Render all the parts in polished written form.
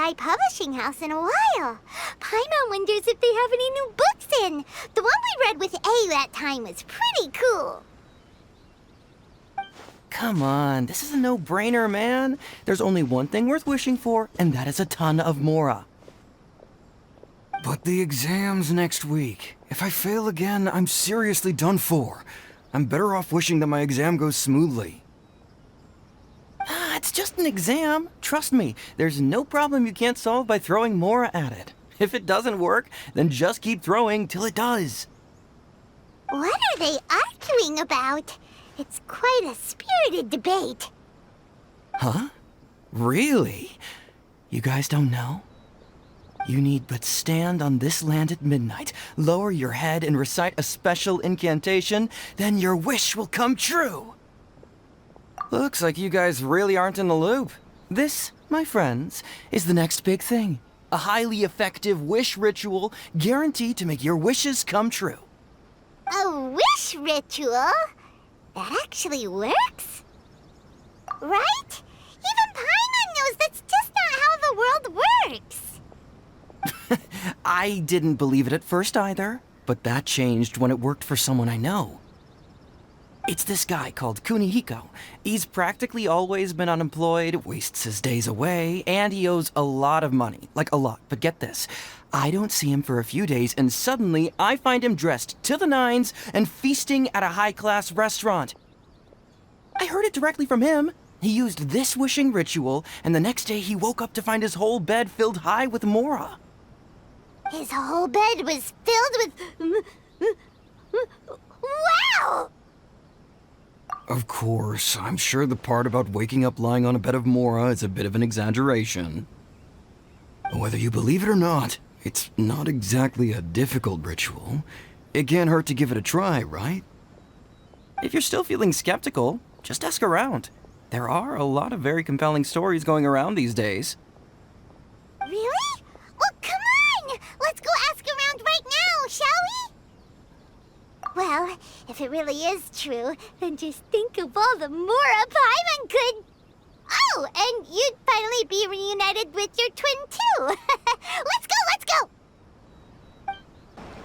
Yae Publishing House in a while. Paimon wonders if they have any new books in. The one we read with A that time was pretty cool. Come on, this is a no-brainer, man. There's only one thing worth wishing for, and that is a ton of mora. But the exam's next week. If I fail again, I'm seriously done for. I'm better off wishing that my exam goes smoothly. Ah, it's just an exam. Trust me, there's no problem you can't solve by throwing mora at it. If it doesn't work, then just keep throwing till it does. What are they arguing about? It's quite a spirited debate. Huh? Really? You guys don't know? You need but stand on this land at midnight, lower your head and recite a special incantation, then your wish will come true. Looks like you guys really aren't in the loop. This, my friends, is the next big thing. A highly effective wish ritual guaranteed to make your wishes come true. A wish ritual? That actually works? Right? Even Paimon knows that's just not how the world works. I didn't believe it at first either, but that changed when it worked for someone I know. It's this guy called Kunihiko. He's practically always been unemployed, wastes his days away, and he owes a lot of money. Like a lot, but get this. I don't see him for a few days, and suddenly I find him dressed to the nines and feasting at a high-class restaurant. I heard it directly from him. He used this wishing ritual, and the next day he woke up to find his whole bed filled high with mora. His whole bed was filled with... Wow! Of course, I'm sure the part about waking up lying on a bed of mora is a bit of an exaggeration. Whether you believe it or not, it's not exactly a difficult ritual. It can't hurt to give it a try, right? If you're still feeling skeptical, just ask around. There are a lot of very compelling stories going around these days. Really? Well, come on! Let's go ask around right now, shall we? Well, if it really is true, then just think of all the mora Paimon could... Oh, and you'd finally be reunited with your twin, too! Let's go!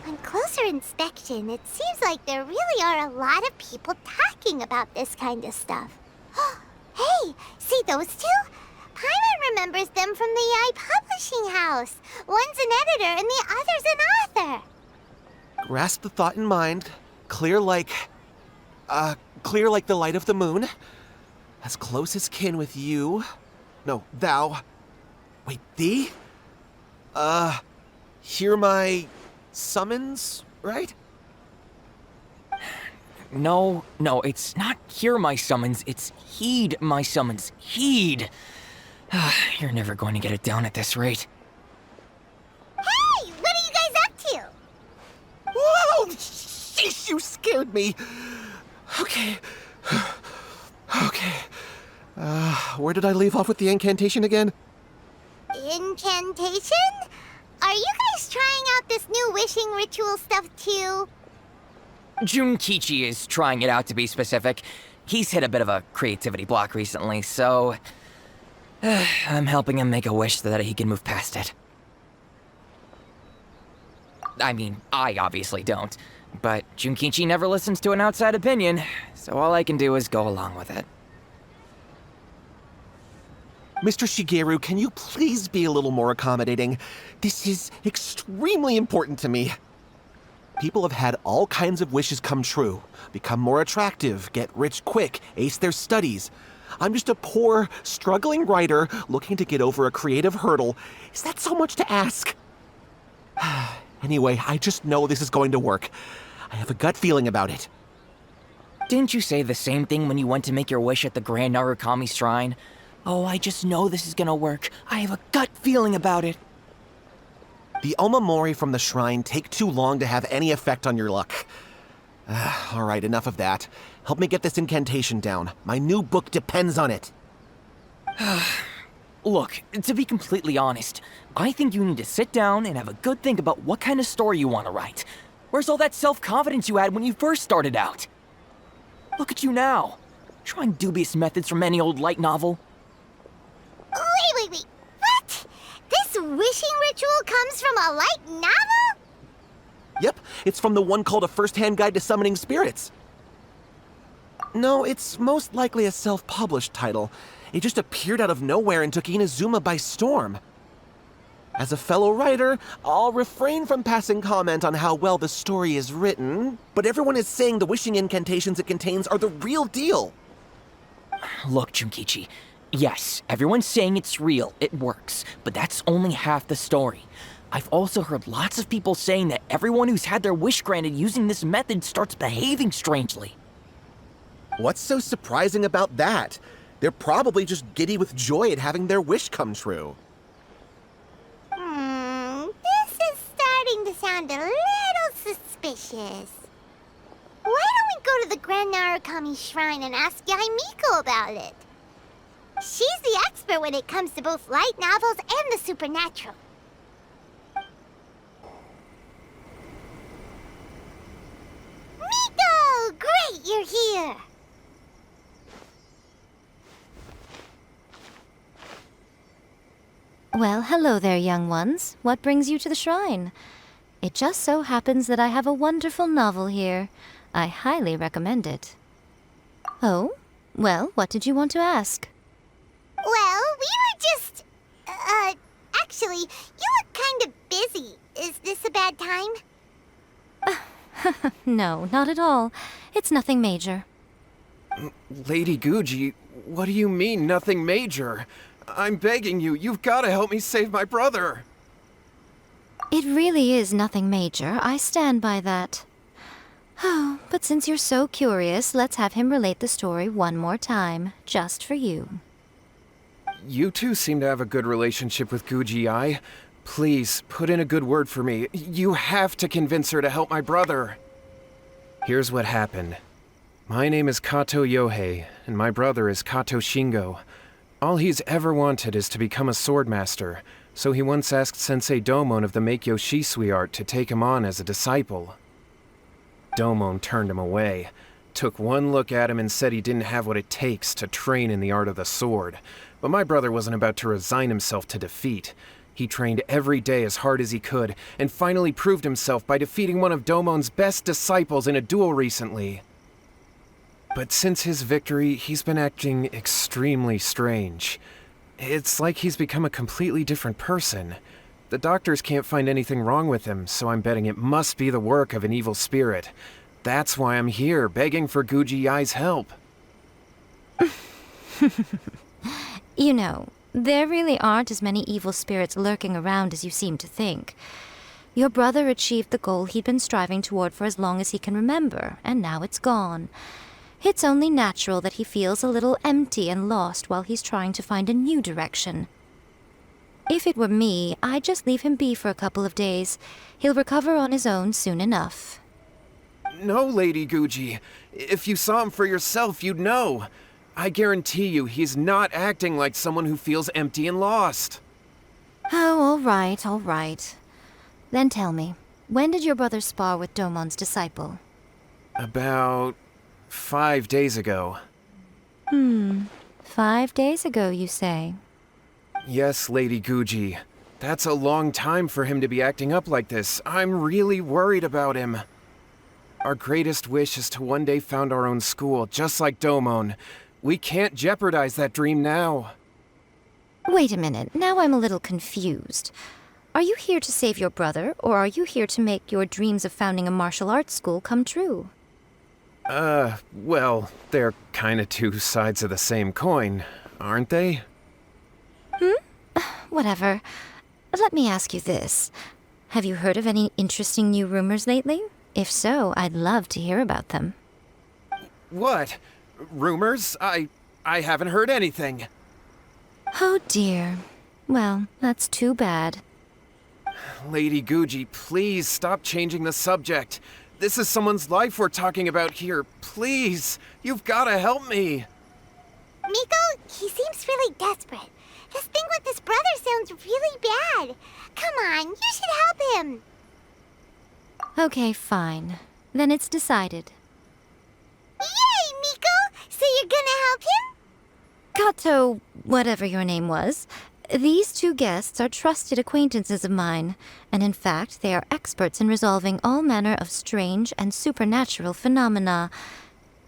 On closer inspection, it seems like there really are a lot of people talking about this kind of stuff. Hey, see those two? Paimon remembers them from the Yae Publishing House. One's an editor and the other's an author. Grasp the thought in mind. Clear like the light of the moon. As close as kin with you. No, thou. Wait, thee? Hear my summons, right? No, it's not hear my summons, it's heed my summons. Heed! You're never going to get it down at this rate. Hey, what are you guys up to? Whoa! Sheesh, you scared me! Okay. Where did I leave off with the incantation again? Incantation? Are you guys trying out this new wishing ritual stuff too? Junkichi is trying it out, to be specific. He's hit a bit of a creativity block recently, so... I'm helping him make a wish so that he can move past it. I mean, I obviously don't. But Junkichi never listens to an outside opinion, so all I can do is go along with it. Mr. Shigeru, can you please be a little more accommodating? This is extremely important to me. People have had all kinds of wishes come true. Become more attractive, get rich quick, ace their studies. I'm just a poor, struggling writer looking to get over a creative hurdle. Is that so much to ask? Anyway, I just know this is going to work. I have a gut feeling about it. Didn't you say the same thing when you went to make your wish at the Grand Narukami Shrine? Oh, I just know this is gonna work. I have a gut feeling about it. The omamori from the shrine take too long to have any effect on your luck. Alright, enough of that. Help me get this incantation down. My new book depends on it. Look, to be completely honest, I think you need to sit down and have a good think about what kind of story you want to write. Where's all that self-confidence you had when you first started out? Look at you now, trying dubious methods from any old light novel. Wait. What? This from a light novel? Yep, it's from the one called A First-Hand Guide to Summoning Spirits. No, it's most likely a self-published title. It just appeared out of nowhere and took Inazuma by storm. As a fellow writer, I'll refrain from passing comment on how well the story is written, but everyone is saying the wishing incantations it contains are the real deal. Look, Junkichi. Yes, everyone's saying it's real, it works, but that's only half the story. I've also heard lots of people saying that everyone who's had their wish granted using this method starts behaving strangely. What's so surprising about that? They're probably just giddy with joy at having their wish come true. This is starting to sound a little suspicious. Why don't we go to the Grand Narukami Shrine and ask Yae Miko about it? She's the expert when it comes to both light novels and the supernatural. Miko! Great, you're here! Well, hello there, young ones. What brings you to the shrine? It just so happens that I have a wonderful novel here. I highly recommend it. Oh? Well, what did you want to ask? Well, we were just... actually, you look kind of busy. Is this a bad time? No, not at all. It's nothing major. Lady Guji, what do you mean, nothing major? I'm begging you, you've got to help me save my brother. It really is nothing major. I stand by that. Oh, but since you're so curious, let's have him relate the story one more time, just for you. You two seem to have a good relationship with Guji-ai. Please, put in a good word for me. You have to convince her to help my brother. Here's what happened. My name is Kato Yohei, and my brother is Kato Shingo. All he's ever wanted is to become a swordmaster, so he once asked Sensei Domon of the Meikyo Shisui art to take him on as a disciple. Domon turned him away, took one look at him and said he didn't have what it takes to train in the art of the sword. But my brother wasn't about to resign himself to defeat. He trained every day as hard as he could, and finally proved himself by defeating one of Domon's best disciples in a duel recently. But since his victory, he's been acting extremely strange. It's like he's become a completely different person. The doctors can't find anything wrong with him, so I'm betting it must be the work of an evil spirit. That's why I'm here, begging for Guji-ai's help. You know, there really aren't as many evil spirits lurking around as you seem to think. Your brother achieved the goal he'd been striving toward for as long as he can remember, and now it's gone. It's only natural that he feels a little empty and lost while he's trying to find a new direction. If it were me, I'd just leave him be for a couple of days. He'll recover on his own soon enough. No, Lady Guji. If you saw him for yourself, you'd know. I guarantee you he's not acting like someone who feels empty and lost. Oh, all right, all right. Then tell me, when did your brother spar with Domon's disciple? About 5 days ago. 5 days ago, you say? Yes, Lady Guji. That's a long time for him to be acting up like this. I'm really worried about him. Our greatest wish is to one day found our own school, just like Domon. We can't jeopardize that dream now. Wait a minute, now I'm a little confused. Are you here to save your brother, or are you here to make your dreams of founding a martial arts school come true? Well, they're kinda two sides of the same coin, aren't they? Whatever. Let me ask you this. Have you heard of any interesting new rumors lately? If so, I'd love to hear about them. What? Rumors? I haven't heard anything. Oh dear. Well, that's too bad. Lady Guji, please stop changing the subject. This is someone's life we're talking about here. Please, you've gotta help me. Miko, he seems really desperate. This thing with his brother sounds really bad. Come on, you should help him. Okay, fine. Then it's decided. Yay, Miko! So you're gonna help him? Kato, whatever your name was, These two guests are trusted acquaintances of mine, and in fact, they are experts in resolving all manner of strange and supernatural phenomena.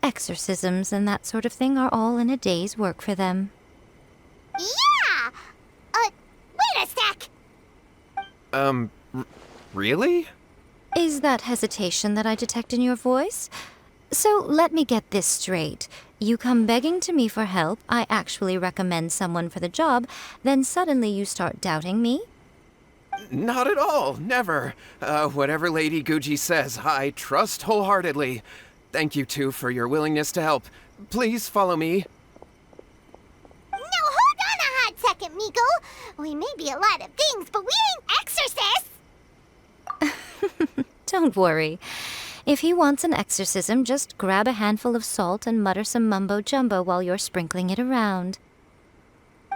Exorcisms and that sort of thing are all in a day's work for them. Yeah! Wait a sec! Really? Is that hesitation that I detect in your voice? So let me get this straight. You come begging to me for help, I actually recommend someone for the job, then suddenly you start doubting me? Not at all, never. Whatever Lady Guji says, I trust wholeheartedly. Thank you two for your willingness to help. Please follow me. No, hold on a hot second, Miko. We may be a lot of things, but we ain't exorcists! Don't worry. If he wants an exorcism, just grab a handful of salt and mutter some mumbo-jumbo while you're sprinkling it around.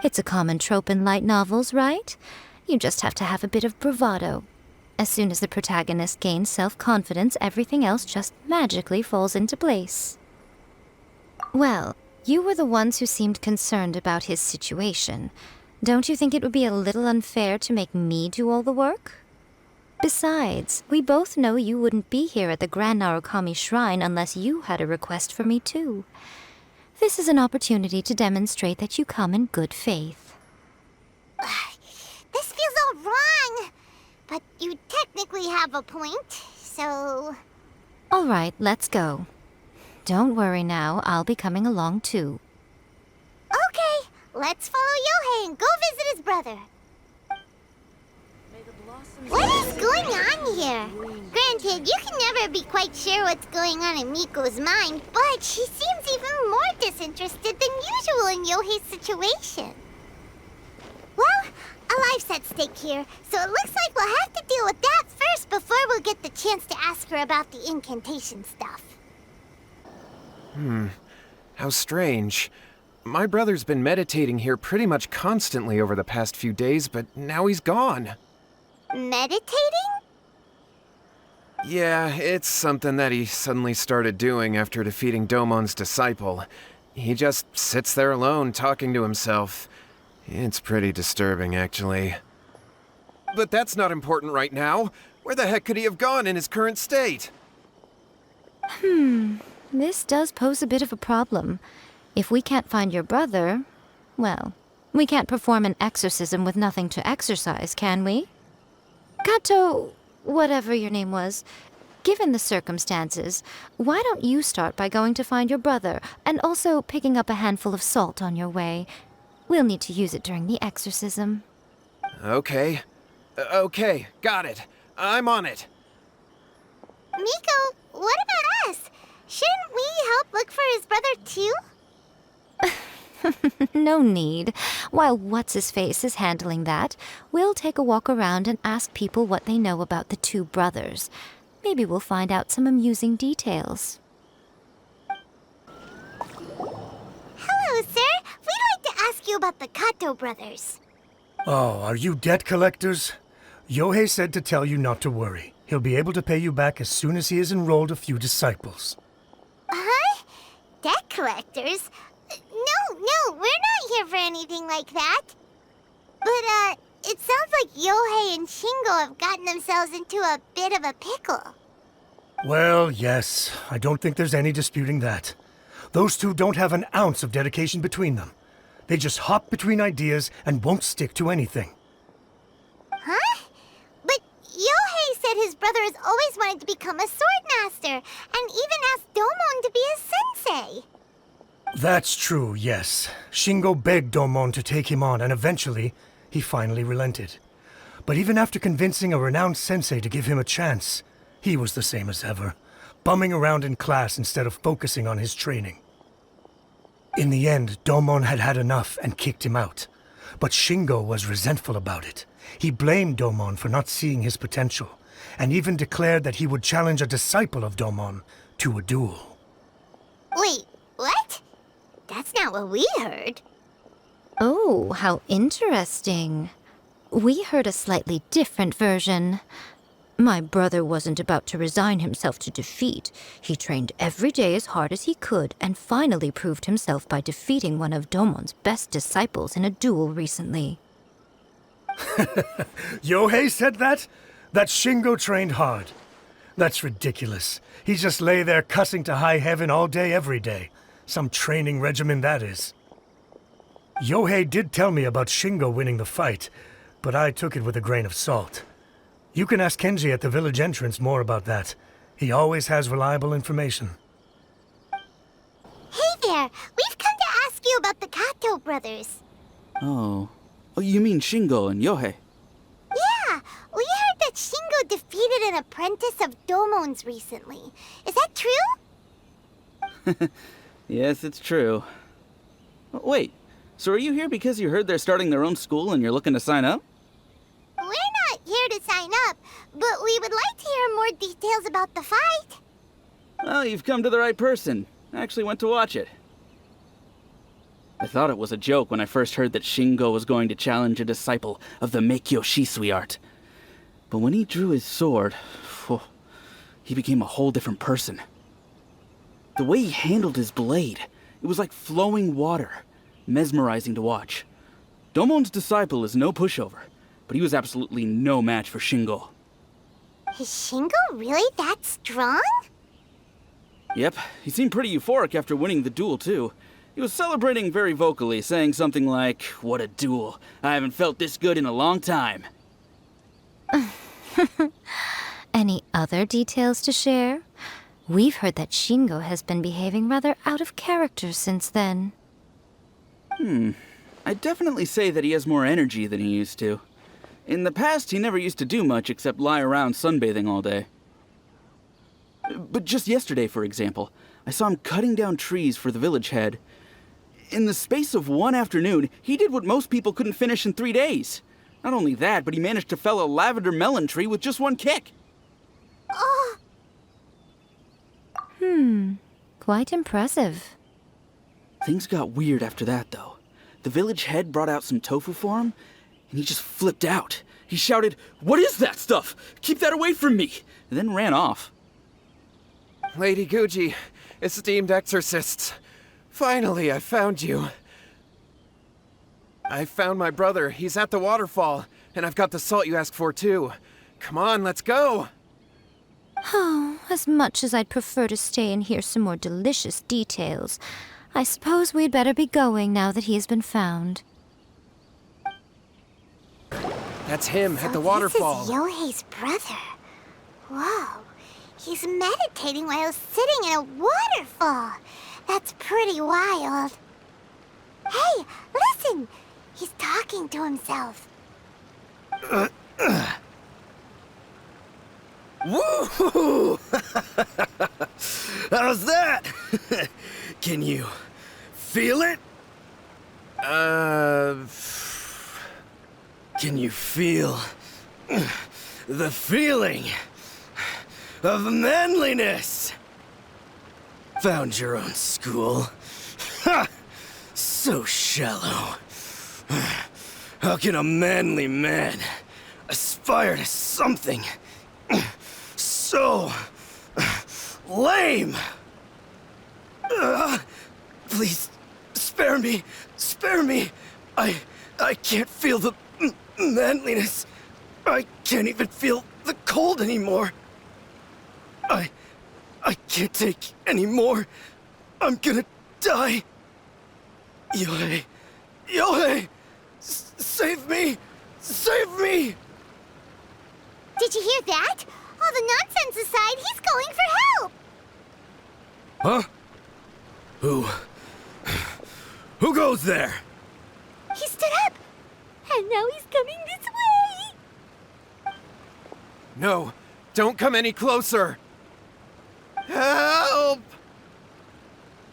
It's a common trope in light novels, right? You just have to have a bit of bravado. As soon as the protagonist gains self-confidence, everything else just magically falls into place. Well, you were the ones who seemed concerned about his situation. Don't you think it would be a little unfair to make me do all the work? Besides, we both know you wouldn't be here at the Grand Narukami Shrine unless you had a request for me too. This is an opportunity to demonstrate that you come in good faith. This feels all wrong! But you technically have a point, so... All right, let's go. Don't worry now, I'll be coming along too. Okay, let's follow Yohei and go visit his brother. What is going on here? Granted, you can never be quite sure what's going on in Miko's mind, but she seems even more disinterested than usual in Yohei's situation. Well, a life's at stake here, so it looks like we'll have to deal with that first before we'll get the chance to ask her about the incantation stuff. How strange. My brother's been meditating here pretty much constantly over the past few days, but now he's gone. Meditating? Yeah, it's something that he suddenly started doing after defeating Domon's disciple. He just sits there alone, talking to himself. It's pretty disturbing, actually. But that's not important right now. Where the heck could he have gone in his current state? This does pose a bit of a problem. If we can't find your brother, well, we can't perform an exorcism with nothing to exorcise, can we? Kato, whatever your name was, given the circumstances, why don't you start by going to find your brother and also picking up a handful of salt on your way? We'll need to use it during the exorcism. Okay. Okay, got it. I'm on it. Miko, what about us? Shouldn't we help look for his brother too? No need. While What's-His-Face is handling that, we'll take a walk around and ask people what they know about the two brothers. Maybe we'll find out some amusing details. Hello, sir. We'd like to ask you about the Kato brothers. Oh, are you debt collectors? Yohei said to tell you not to worry. He'll be able to pay you back as soon as he has enrolled a few disciples. Huh? Debt collectors? No, we're not here for anything like that. But, it sounds like Yohei and Shingo have gotten themselves into a bit of a pickle. Well, yes. I don't think there's any disputing that. Those two don't have an ounce of dedication between them. They just hop between ideas and won't stick to anything. Huh? But Yohei said his brother has always wanted to become a sword master, and even asked Domon to be his sensei. That's true, yes. Shingo begged Domon to take him on, and eventually, he finally relented. But even after convincing a renowned sensei to give him a chance, he was the same as ever, bumming around in class instead of focusing on his training. In the end, Domon had had enough and kicked him out. But Shingo was resentful about it. He blamed Domon for not seeing his potential, and even declared that he would challenge a disciple of Domon to a duel. Wait, what? That's not what we heard. Oh, how interesting. We heard a slightly different version. My brother wasn't about to resign himself to defeat. He trained every day as hard as he could and finally proved himself by defeating one of Domon's best disciples in a duel recently. Yohei said that? That Shingo trained hard. That's ridiculous. He just lay there cussing to high heaven all day, every day. Some training regimen, that is. Yohei did tell me about Shingo winning the fight, but I took it with a grain of salt. You can ask Kenji at the village entrance more about that. He always has reliable information. Hey there! We've come to ask you about the Kato brothers. Oh, you mean Shingo and Yohei? Yeah, we heard that Shingo defeated an apprentice of Domon's recently. Is that true? Yes, it's true. Wait, so are you here because you heard they're starting their own school and you're looking to sign up? We're not here to sign up, but we would like to hear more details about the fight. Well, you've come to the right person. I actually went to watch it. I thought it was a joke when I first heard that Shingo was going to challenge a disciple of the Meikyo Shisui art. But when he drew his sword, he became a whole different person. The way he handled his blade, it was like flowing water, mesmerizing to watch. Domon's disciple is no pushover, but he was absolutely no match for Shingo. Is Shingo really that strong? Yep, he seemed pretty euphoric after winning the duel, too. He was celebrating very vocally, saying something like, "What a duel. I haven't felt this good in a long time." Any other details to share? We've heard that Shingo has been behaving rather out of character since then. I'd definitely say that he has more energy than he used to. In the past, he never used to do much except lie around sunbathing all day. But just yesterday, for example, I saw him cutting down trees for the village head. In the space of one afternoon, he did what most people couldn't finish in 3 days. Not only that, but he managed to fell a lavender melon tree with just one kick. Oh, Quite impressive. Things got weird after that, though. The village head brought out some tofu for him, and he just flipped out. He shouted, "What is that stuff? Keep that away from me!" and then ran off. Lady Guji, esteemed exorcists. Finally, I found you. I found my brother. He's at the waterfall, and I've got the salt you asked for, too. Come on, let's go! Oh, as much as I'd prefer to stay and hear some more delicious details, I suppose we'd better be going now that he has been found. That's him at the so waterfall. This is Yohei's brother. Whoa, he's meditating while sitting in a waterfall. That's pretty wild. Hey, listen! He's talking to himself. Woo! How's that? Can you feel it? Can you feel the feeling of manliness? Found your own school. Ha! So shallow. How can a manly man aspire to something so lame? Please, spare me. Spare me. I can't feel the manliness. I can't even feel the cold anymore. I can't take any more. I'm gonna die. Yohei! Yohei! Save me! Save me! Did you hear that? All the nonsense aside, he's calling for help! Huh? Who goes there? He stood up! And now he's coming this way! No, don't come any closer! Help!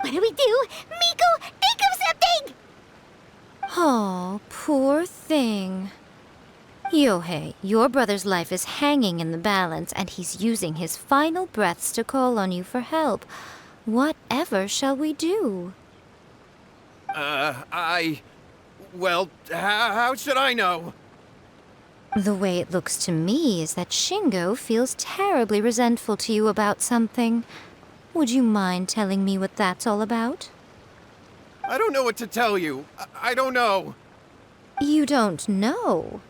What do we do? Miko, think of something! Oh, poor thing. Yohei, your brother's life is hanging in the balance, and he's using his final breaths to call on you for help. Whatever shall we do? Well, how should I know? The way it looks to me is that Shingo feels terribly resentful to you about something. Would you mind telling me what that's all about? I don't know what to tell you. I don't know. You don't know?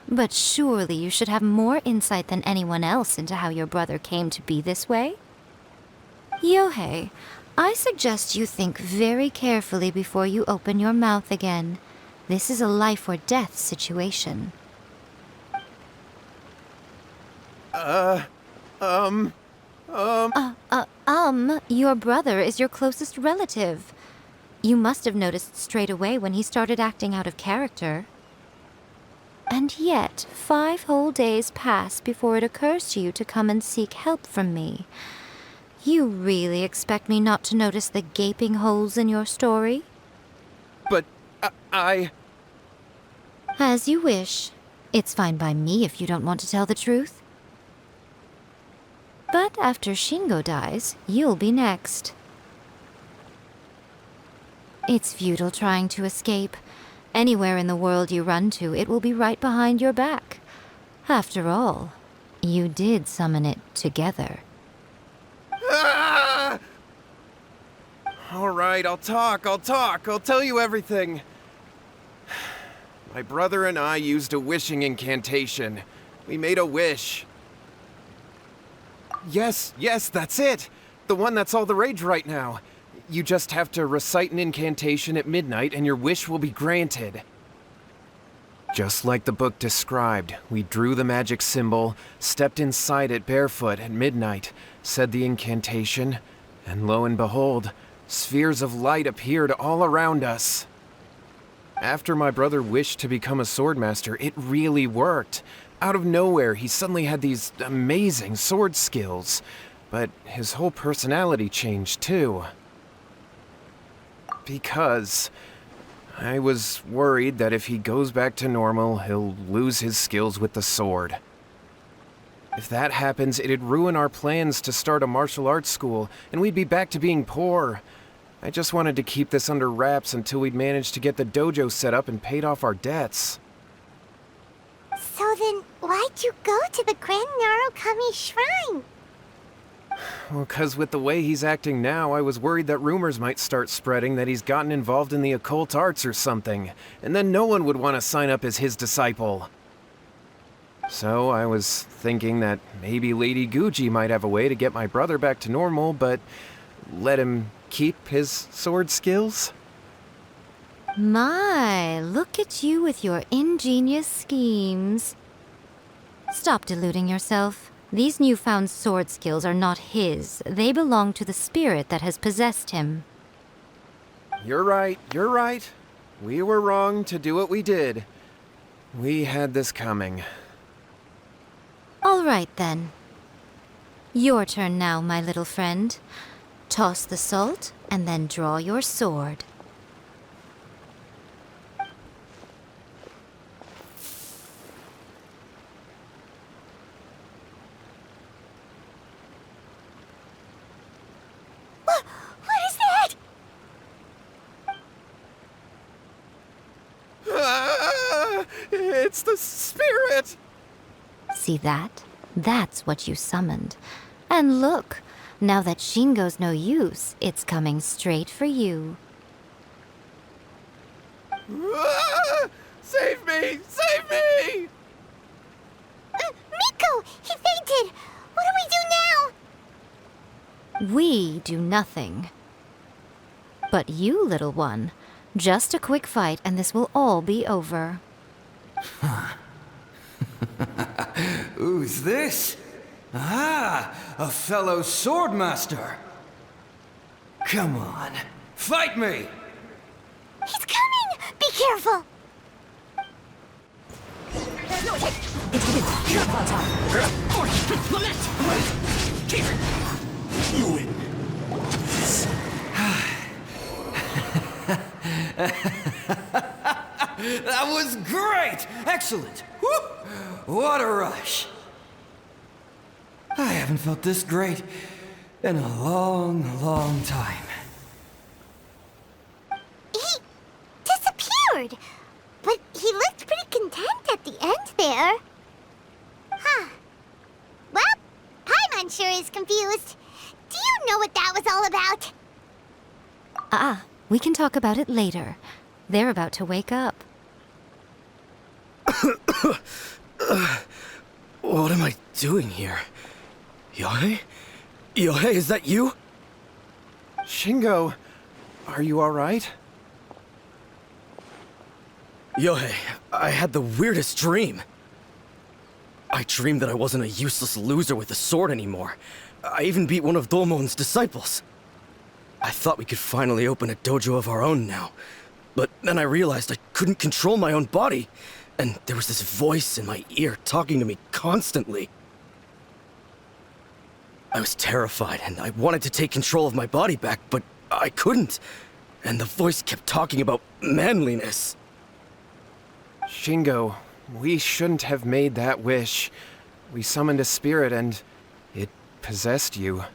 But surely you should have more insight than anyone else into how your brother came to be this way? Yohei, I suggest you think very carefully before you open your mouth again. This is a life or death situation. Your brother is your closest relative. You must have noticed straight away when he started acting out of character. And yet, 5 whole days pass before it occurs to you to come and seek help from me. You really expect me not to notice the gaping holes in your story? But I... As you wish. It's fine by me if you don't want to tell the truth. But after Shingo dies, you'll be next. It's futile trying to escape. Anywhere in the world you run to, it will be right behind your back. After all, you did summon it together. Ah! All right, I'll talk. I'll tell you everything. My brother and I used a wishing incantation. We made a wish. Yes, that's it. The one that's all the rage right now. You just have to recite an incantation at midnight and your wish will be granted. Just like the book described, we drew the magic symbol, stepped inside it barefoot at midnight, said the incantation, and lo and behold, spheres of light appeared all around us. After my brother wished to become a swordmaster, it really worked. Out of nowhere, he suddenly had these amazing sword skills, but his whole personality changed too. Because I was worried that if he goes back to normal, he'll lose his skills with the sword. If that happens, it'd ruin our plans to start a martial arts school, and we'd be back to being poor. I just wanted to keep this under wraps until we'd managed to get the dojo set up and paid off our debts. So then, why'd you go to the Grand Narukami Shrine? Well, 'cause with the way he's acting now, I was worried that rumors might start spreading that he's gotten involved in the occult arts or something, and then no one would want to sign up as his disciple. So I was thinking that maybe Lady Guji might have a way to get my brother back to normal, but let him keep his sword skills? My, look at you with your ingenious schemes. Stop deluding yourself. These newfound sword skills are not his. They belong to the spirit that has possessed him. You're right. We were wrong to do what we did. We had this coming. All right, then. Your turn now, my little friend. Toss the salt, and then draw your sword. What is that? Ah, it's the spirit! See that? That's what you summoned. And look, now that Shingo's no use, it's coming straight for you. Ah, save me! Save me! Miko! He fainted! What do we do now? We do nothing. But you, little one, just a quick fight and this will all be over. Who's this? Ah, a fellow swordmaster. Come on, fight me! He's coming! Be careful! That was great! Excellent! Woo! What a rush! I haven't felt this great in a long, long time. He disappeared! But he looked pretty content at the end there. Huh. Well, Paimon sure is confused. Do you know what that was all about? We can talk about it later. They're about to wake up. What am I doing here? Yae? Yae, is that you? Shingo, are you alright? Yae, I had the weirdest dream. I dreamed that I wasn't a useless loser with a sword anymore. I even beat one of Domon's disciples. I thought we could finally open a dojo of our own now. But then I realized I couldn't control my own body. And there was this voice in my ear talking to me constantly. I was terrified and I wanted to take control of my body back, but I couldn't. And the voice kept talking about manliness. Shingo, we shouldn't have made that wish. We summoned a spirit and it possessed you.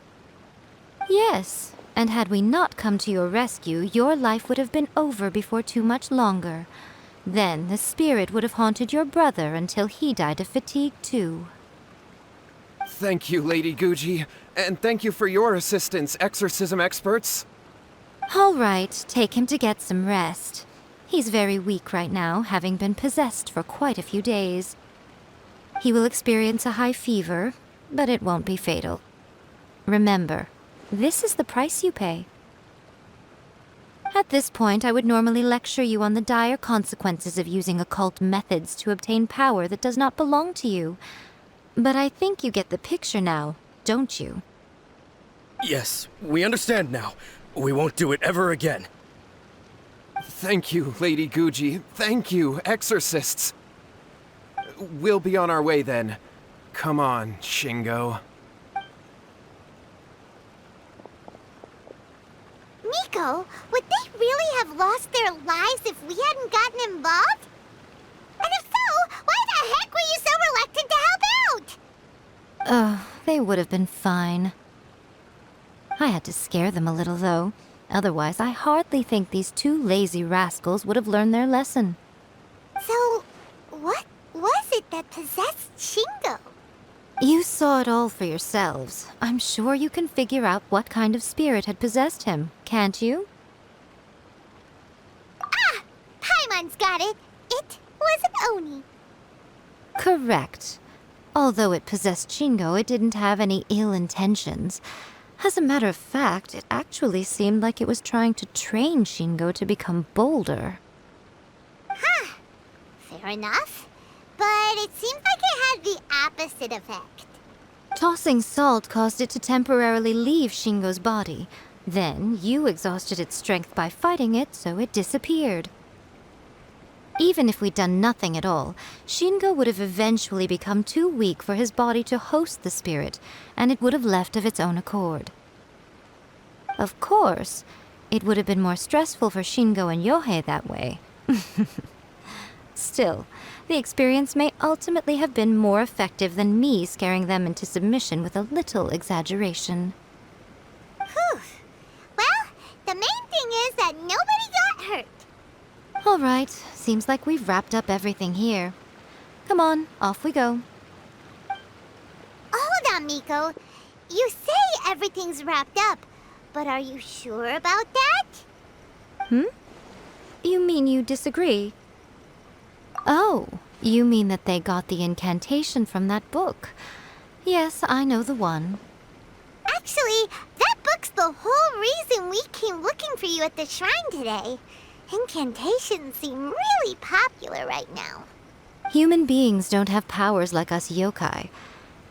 Yes, and had we not come to your rescue, your life would have been over before too much longer. Then the spirit would have haunted your brother until he died of fatigue too. Thank you, Lady Guji, and thank you for your assistance, exorcism experts. All right, take him to get some rest. He's very weak right now, having been possessed for quite a few days. He will experience a high fever, but it won't be fatal. Remember, this is the price you pay. At this point, I would normally lecture you on the dire consequences of using occult methods to obtain power that does not belong to you. But I think you get the picture now, don't you? Yes, we understand now. We won't do it ever again. Thank you, Lady Guji. Thank you, exorcists. We'll be on our way then. Come on, Shingo. Miko, would they really have lost their lives if we hadn't gotten involved? And if so, why the heck were you so reluctant to help out? They would have been fine. I had to scare them a little, though. Otherwise, I hardly think these two lazy rascals would have learned their lesson. So, what was it that possessed Shingo? You saw it all for yourselves. I'm sure you can figure out what kind of spirit had possessed him, can't you? Ah! Paimon's got it. It was an Oni. Correct. Although it possessed Shingo, it didn't have any ill intentions. As a matter of fact, it actually seemed like it was trying to train Shingo to become bolder. Huh. Fair enough. But it seems like it had the opposite effect. Tossing salt caused it to temporarily leave Shingo's body. Then, you exhausted its strength by fighting it, so it disappeared. Even if we'd done nothing at all, Shingo would have eventually become too weak for his body to host the spirit, and it would have left of its own accord. Of course, it would have been more stressful for Shingo and Yohei that way. Still, the experience may ultimately have been more effective than me scaring them into submission with a little exaggeration. Whew. Well, the main thing is that nobody got hurt. All right, seems like we've wrapped up everything here. Come on, off we go. Hold on, Miko. You say everything's wrapped up, but are you sure about that? You mean you disagree? Oh, you mean that they got the incantation from that book. Yes, I know the one. Actually, that book's the whole reason we came looking for you at the shrine today. Incantations seem really popular right now. Human beings don't have powers like us yokai.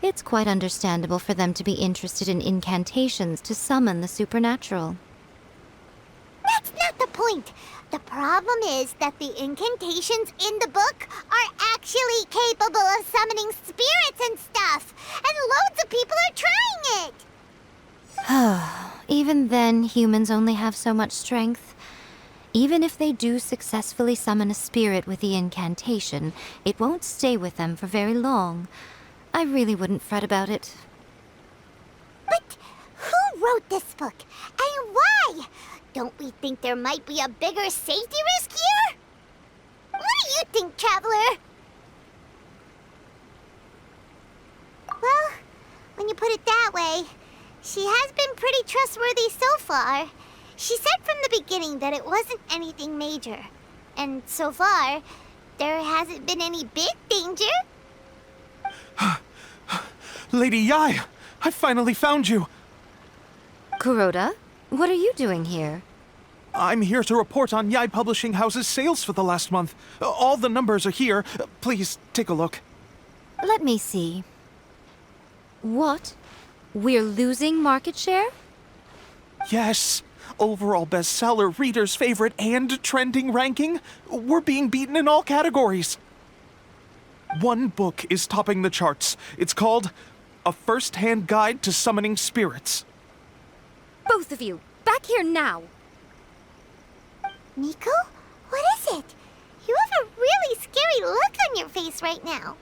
It's quite understandable for them to be interested in incantations to summon the supernatural. That's not the point. The problem is that the incantations in the book are actually capable of summoning spirits and stuff, and loads of people are trying it. Even then, humans only have so much strength. Even if they do successfully summon a spirit with the incantation, it won't stay with them for very long. I really wouldn't fret about it. But who wrote this book, and why? Don't we think there might be a bigger safety risk here? What do you think, Traveler? Well, when you put it that way, she has been pretty trustworthy so far. She said from the beginning that it wasn't anything major. And so far, there hasn't been any big danger. Lady Yae, I finally found you. Kuroda, what are you doing here? I'm here to report on Yae Publishing House's sales for the last month. All the numbers are here. Please, take a look. Let me see. What? We're losing market share? Yes. Overall bestseller, readers' favorite, and trending ranking. We're being beaten in all categories. One book is topping the charts. It's called A First-Hand Guide to Summoning Spirits. Both of you, back here now! Miko? What is it? You have a really scary look on your face right now.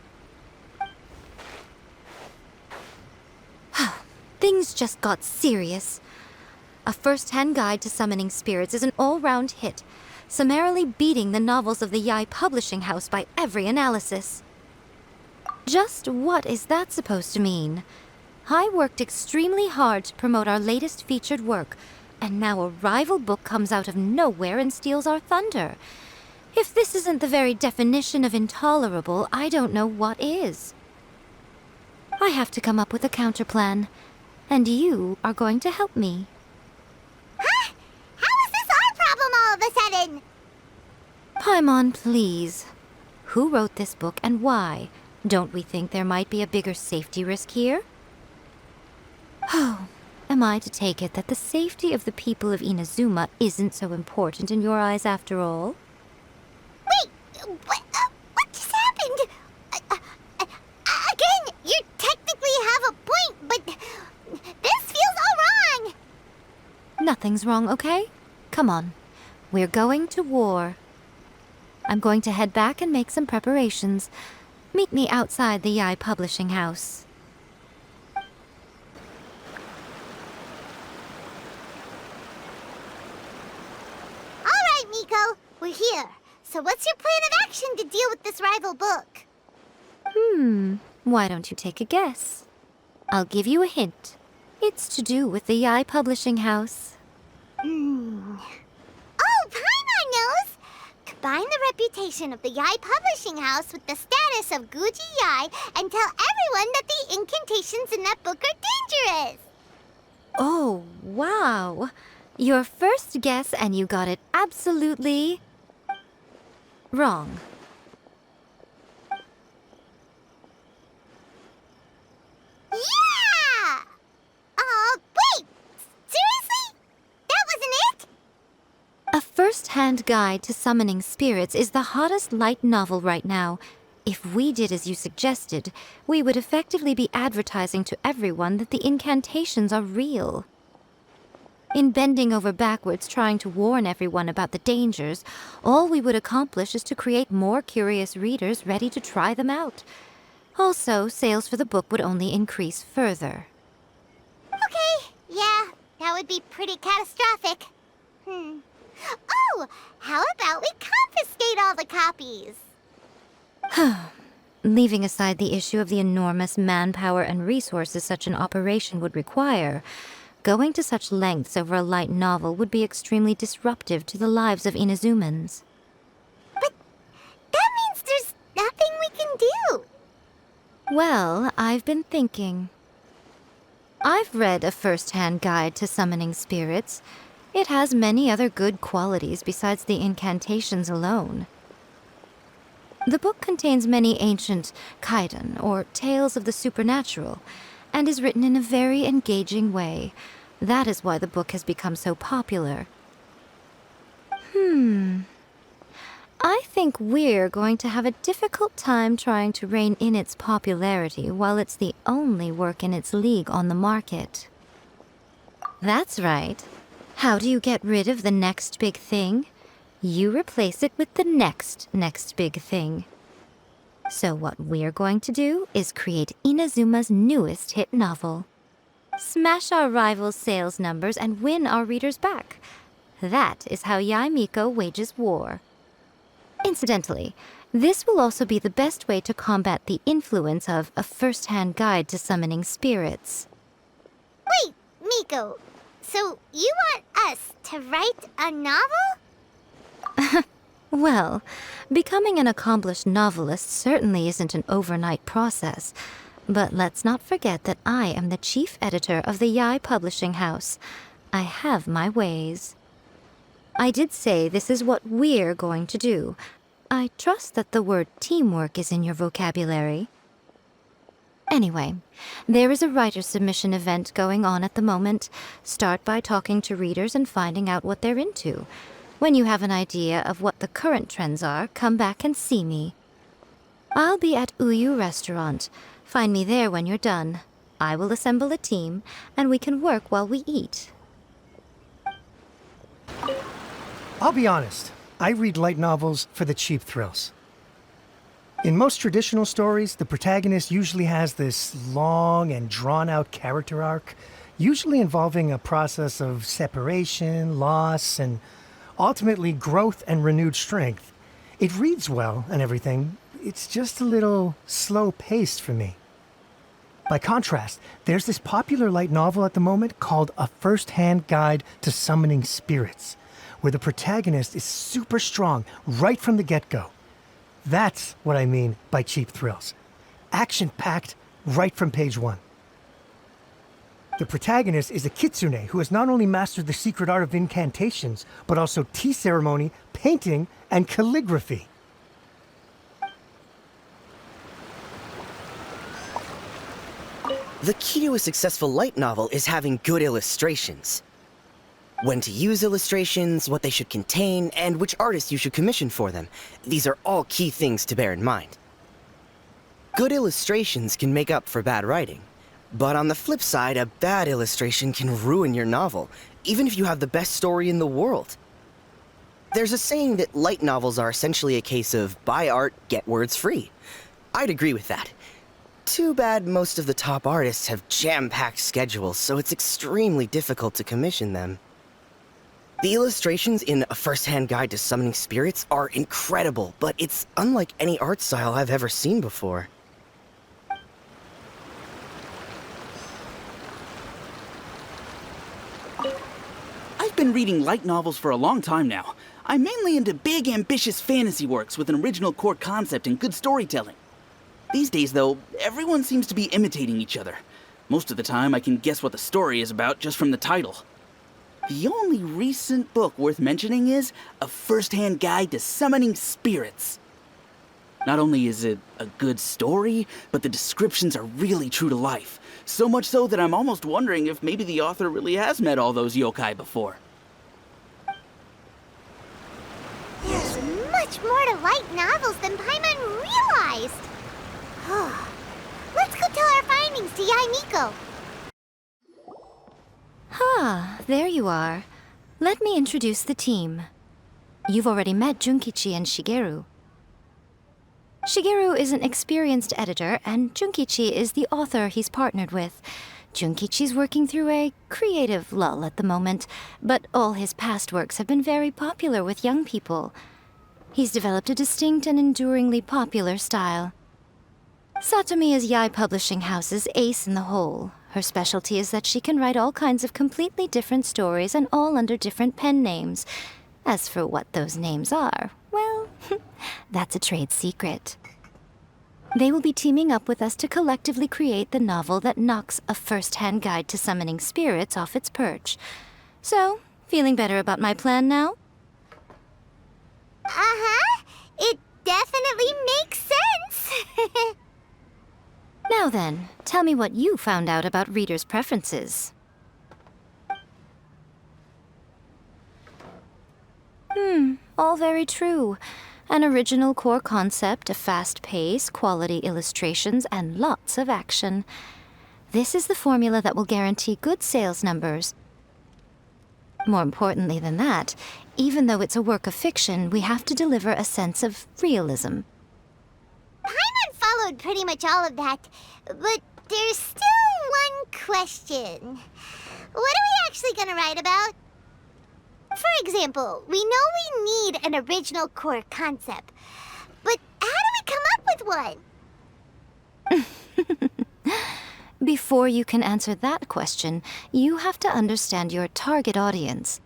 Things just got serious. A First-Hand Guide to Summoning Spirits is an all-round hit, summarily beating the novels of the Yae Publishing House by every analysis. Just what is that supposed to mean? I worked extremely hard to promote our latest featured work, and now a rival book comes out of nowhere and steals our thunder. If this isn't the very definition of intolerable, I don't know what is. I have to come up with a counterplan, and you are going to help me. Huh? How is this our problem all of a sudden? Paimon, please. Who wrote this book and why? Don't we think there might be a bigger safety risk here? Oh, am I to take it that the safety of the people of Inazuma isn't so important in your eyes after all? Wait, what just happened? Again, you technically have a point, but this feels all wrong. Nothing's wrong, okay? Come on. We're going to war. I'm going to head back and make some preparations. Meet me outside the Yae Publishing House. Alright, Miko, we're here. So what's your plan of action to deal with this rival book? Why don't you take a guess? I'll give you a hint. It's to do with the Yae Publishing House. Oh, Paimon knows! Combine the reputation of the Yae Publishing House with the status of Guji Yae and tell everyone that the incantations in that book are dangerous! Oh, wow. Your first guess and you got it absolutely wrong. Yeah! Wait! Seriously? That wasn't it? A First-Hand Guide to Summoning Spirits is the hottest light novel right now. If we did as you suggested, we would effectively be advertising to everyone that the incantations are real. In bending over backwards trying to warn everyone about the dangers, all we would accomplish is to create more curious readers ready to try them out. Also, sales for the book would only increase further. Okay, yeah, that would be pretty catastrophic. Oh, how about we confiscate all the copies? Leaving aside the issue of the enormous manpower and resources such an operation would require, going to such lengths over a light novel would be extremely disruptive to the lives of Inazumans. But that means there's nothing we can do. Well, I've been thinking. I've read A First-Hand Guide to Summoning Spirits. It has many other good qualities besides the incantations alone. The book contains many ancient kaidan, or tales of the supernatural, and is written in a very engaging way. That is why the book has become so popular. I think we're going to have a difficult time trying to rein in its popularity while it's the only work in its league on the market. That's right. How do you get rid of the next big thing? You replace it with the next big thing. So what we're going to do is create Inazuma's newest hit novel. Smash our rival's sales numbers and win our readers back. That is how Yae Miko wages war. Incidentally, this will also be the best way to combat the influence of A First-Hand Guide to Summoning Spirits. Wait, Miko, so you want us to write a novel? Well, becoming an accomplished novelist certainly isn't an overnight process. But let's not forget that I am the chief editor of the Yae Publishing House. I have my ways. I did say this is what we're going to do. I trust that the word teamwork is in your vocabulary. Anyway, there is a writer submission event going on at the moment. Start by talking to readers and finding out what they're into. When you have an idea of what the current trends are, come back and see me. I'll be at Uyu Restaurant. Find me there when you're done. I will assemble a team, and we can work while we eat. I'll be honest, I read light novels for the cheap thrills. In most traditional stories, the protagonist usually has this long and drawn-out character arc, usually involving a process of separation, loss, and ultimately growth and renewed strength. It reads well and everything, it's just a little slow-paced for me. By contrast, there's this popular light novel at the moment called A First-Hand Guide to Summoning Spirits, where the protagonist is super strong right from the get-go. That's what I mean by cheap thrills. Action-packed right from page one. The protagonist is a kitsunэ who has not only mastered the secret art of incantations, but also tea ceremony, painting, and calligraphy. The key to a successful light novel is having good illustrations. When to use illustrations, what they should contain, and which artist you should commission for them. These are all key things to bear in mind. Good illustrations can make up for bad writing. But on the flip side, a bad illustration can ruin your novel, even if you have the best story in the world. There's a saying that light novels are essentially a case of buy art, get words free. I'd agree with that. Too bad most of the top artists have jam-packed schedules, so it's extremely difficult to commission them. The illustrations in A First-Hand Guide to Summoning Spirits are incredible, but it's unlike any art style I've ever seen before. I've been reading light novels for a long time now. I'm mainly into big, ambitious fantasy works with an original core concept and good storytelling. These days, though, everyone seems to be imitating each other. Most of the time, I can guess what the story is about just from the title. The only recent book worth mentioning is A First-Hand Guide to Summoning Spirits. Not only is it a good story, but the descriptions are really true to life. So much so that I'm almost wondering if maybe the author really has met all those yokai before. There's much more to light novels than Paimon realized. Let's go tell our findings to Yae Miko. There you are. Let me introduce the team. You've already met Junkichi and Shigeru. Shigeru is an experienced editor, and Junkichi is the author he's partnered with. Junkichi's working through a creative lull at the moment, but all his past works have been very popular with young people. He's developed a distinct and enduringly popular style. Satomi is Yae Publishing House's ace in the hole. Her specialty is that she can write all kinds of completely different stories and all under different pen names. As for what those names are, well, that's a trade secret. They will be teaming up with us to collectively create the novel that knocks A First-Hand Guide to Summoning Spirits off its perch. So, feeling better about my plan now? Uh-huh. It definitely makes sense. Now then, tell me what you found out about readers' preferences. All very true. An original core concept, a fast pace, quality illustrations, and lots of action. This is the formula that will guarantee good sales numbers. More importantly than that, even though it's a work of fiction, we have to deliver a sense of realism. Paimon followed pretty much all of that, but there's still one question. What are we actually gonna write about? For example, we know we need an original core concept, but how do we come up with one? Before you can answer that question, you have to understand your target audience.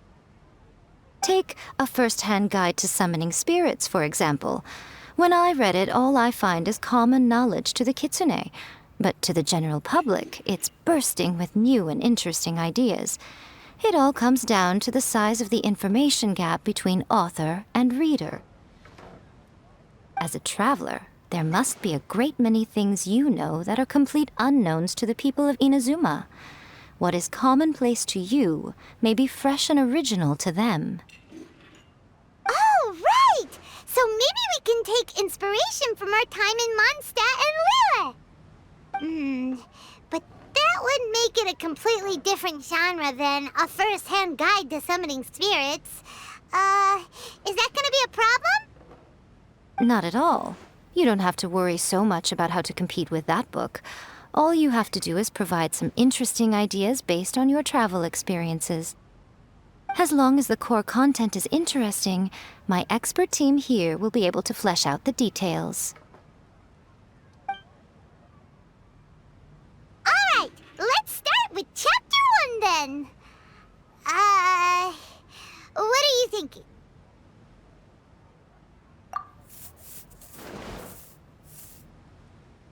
Take A First-Hand Guide to Summoning Spirits, for example. When I read it, all I find is common knowledge to the kitsune. But to the general public, it's bursting with new and interesting ideas. It all comes down to the size of the information gap between author and reader. As a traveler, there must be a great many things you know that are complete unknowns to the people of Inazuma. What is commonplace to you may be fresh and original to them. Oh, right! So maybe we can take inspiration from our time in Mondstadt and Liyue. But that would make it a completely different genre than A First-Hand Guide to Summoning Spirits. Is that gonna be a problem? Not at all. You don't have to worry so much about how to compete with that book. All you have to do is provide some interesting ideas based on your travel experiences. As long as the core content is interesting, my expert team here will be able to flesh out the details. Alright, let's start with Chapter 1 then. What are you thinking?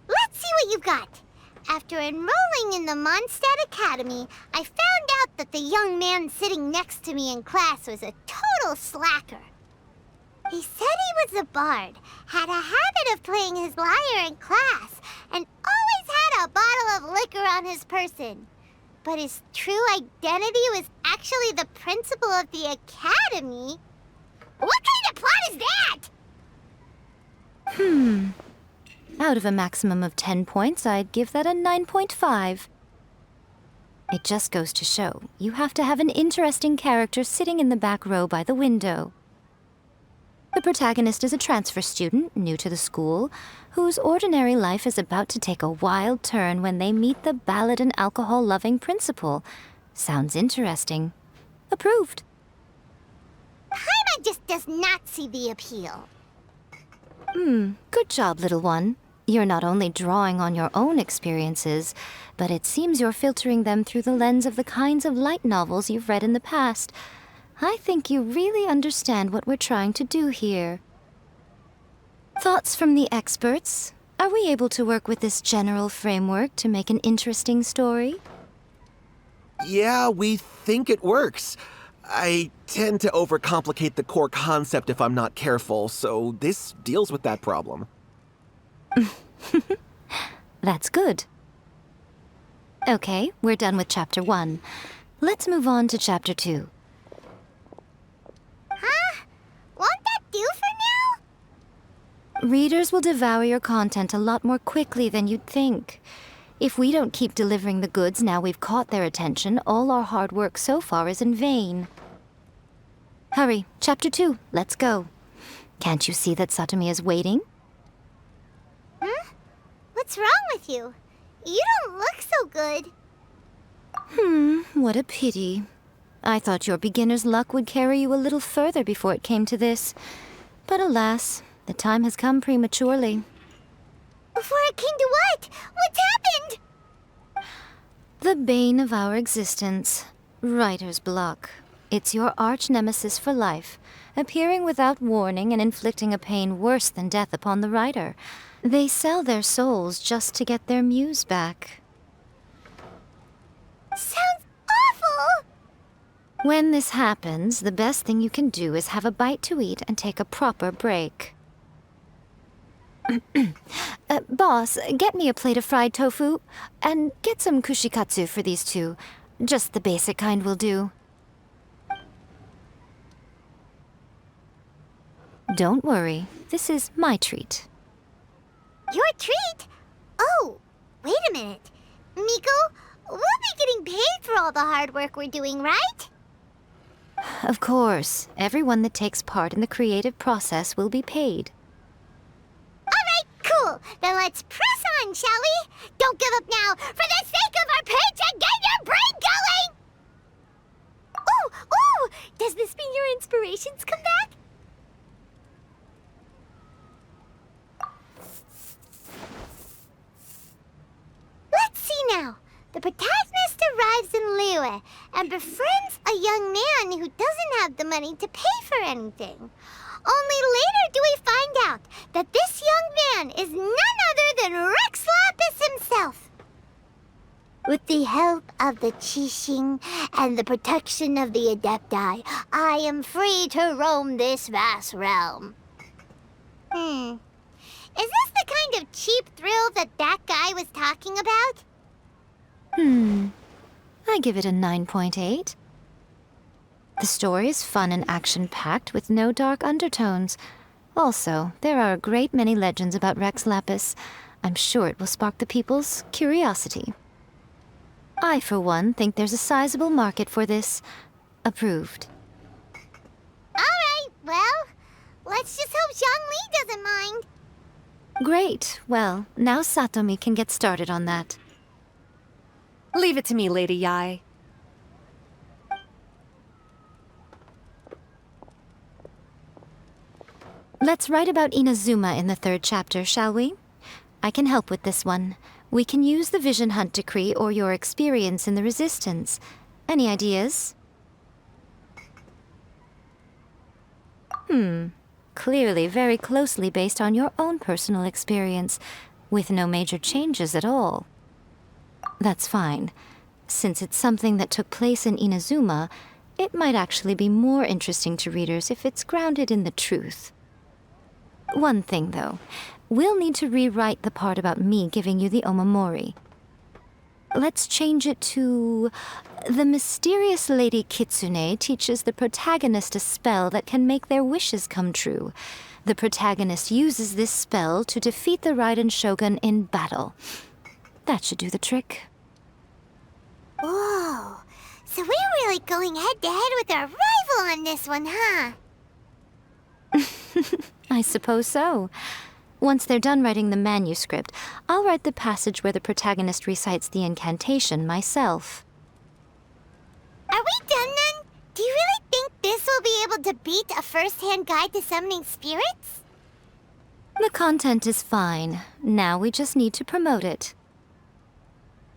Let's see what you've got. After enrolling in the Mondstadt Academy, I found out that the young man sitting next to me in class was a total slacker. He said he was a bard, had a habit of playing his lyre in class, and always had a bottle of liquor on his person. But his true identity was actually the principal of the academy? What kind of plot is that? Out of a maximum of 10 points, I'd give that a 9.5. It just goes to show, you have to have an interesting character sitting in the back row by the window. The protagonist is a transfer student, new to the school, whose ordinary life is about to take a wild turn when they meet the ballad and alcohol-loving principal. Sounds interesting. Approved. Paimon just does not see the appeal. Good job, little one. You're not only drawing on your own experiences, but it seems you're filtering them through the lens of the kinds of light novels you've read in the past. I think you really understand what we're trying to do here. Thoughts from the experts? Are we able to work with this general framework to make an interesting story? Yeah, we think it works. I tend to overcomplicate the core concept if I'm not careful, so this deals with that problem. That's good. Okay, we're done with Chapter 1. Let's move on to Chapter 2. Huh? Won't that do for now? Readers will devour your content a lot more quickly than you'd think. If we don't keep delivering the goods now we've caught their attention, all our hard work so far is in vain. Hurry, Chapter 2, let's go. Can't you see that Satomi is waiting? What's wrong with you? You don't look so good. What a pity. I thought your beginner's luck would carry you a little further before it came to this. But alas, the time has come prematurely. Before it came to what? What's happened? The bane of our existence. Writer's block. It's your arch-nemesis for life, appearing without warning and inflicting a pain worse than death upon the writer. They sell their souls just to get their muse back. Sounds awful! When this happens, the best thing you can do is have a bite to eat and take a proper break. Boss, get me a plate of fried tofu, and get some kushikatsu for these two. Just the basic kind will do. Don't worry, this is my treat. Your treat? Oh, wait a minute. Miko, we'll be getting paid for all the hard work we're doing, right? Of course, everyone that takes part in the creative process will be paid. Alright, cool. Then let's press on, shall we? Don't give up now. For the sake of our paycheck, get your brain going! Ooh! Does this mean your inspirations come back? Let's see now. The protagonist arrives in Liyue, and befriends a young man who doesn't have the money to pay for anything. Only later do we find out that this young man is none other than Rex Lapis himself. With the help of the Qixing and the protection of the Adepti, I am free to roam this vast realm. Is this the kind of cheap thrill that guy was talking about? I give it a 9.8. The story is fun and action-packed with no dark undertones. Also, there are a great many legends about Rex Lapis. I'm sure it will spark the people's curiosity. I, for one, think there's a sizable market for this. Approved. Alright, well, let's just hope Zhongli doesn't mind. Great. Well, now Satomi can get started on that. Leave it to me, Lady Yae. Let's write about Inazuma in the 3rd chapter, shall we? I can help with this one. We can use the Vision Hunt decree or your experience in the Resistance. Any ideas? Clearly very closely based on your own personal experience, with no major changes at all. That's fine. Since it's something that took place in Inazuma, it might actually be more interesting to readers if it's grounded in the truth. One thing, though. We'll need to rewrite the part about me giving you the omamori. Let's change it to... The mysterious Lady Kitsune teaches the protagonist a spell that can make their wishes come true. The protagonist uses this spell to defeat the Raiden Shogun in battle. That should do the trick. Whoa, so we're really going head-to-head with our rival on this one, huh? I suppose so. Once they're done writing the manuscript, I'll write the passage where the protagonist recites the incantation myself. Are we done then? Do you really think this will be able to beat a first-hand guide to summoning spirits? The content is fine. Now we just need to promote it.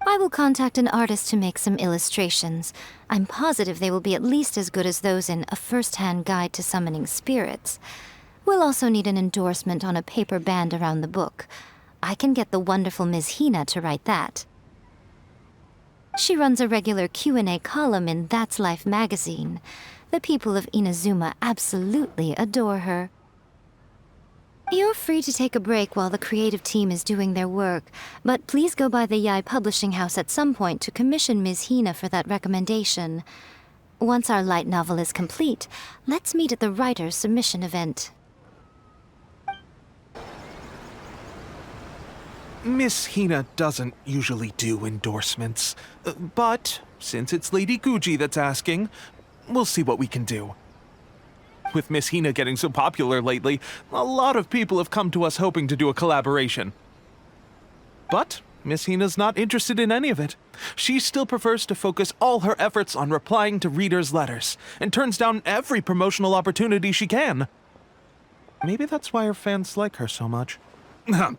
I will contact an artist to make some illustrations. I'm positive they will be at least as good as those in A First-Hand Guide to Summoning Spirits. We'll also need an endorsement on a paper band around the book. I can get the wonderful Ms. Hina to write that. She runs a regular Q&A column in That's Life magazine. The people of Inazuma absolutely adore her. You're free to take a break while the creative team is doing their work, but please go by the Yae publishing house at some point to commission Ms. Hina for that recommendation. Once our light novel is complete, let's meet at the writer's submission event. Miss Hina doesn't usually do endorsements, but since it's Lady Guji that's asking, we'll see what we can do. With Miss Hina getting so popular lately, a lot of people have come to us hoping to do a collaboration. But Miss Hina's not interested in any of it. She still prefers to focus all her efforts on replying to readers' letters, and turns down every promotional opportunity she can. Maybe that's why her fans like her so much.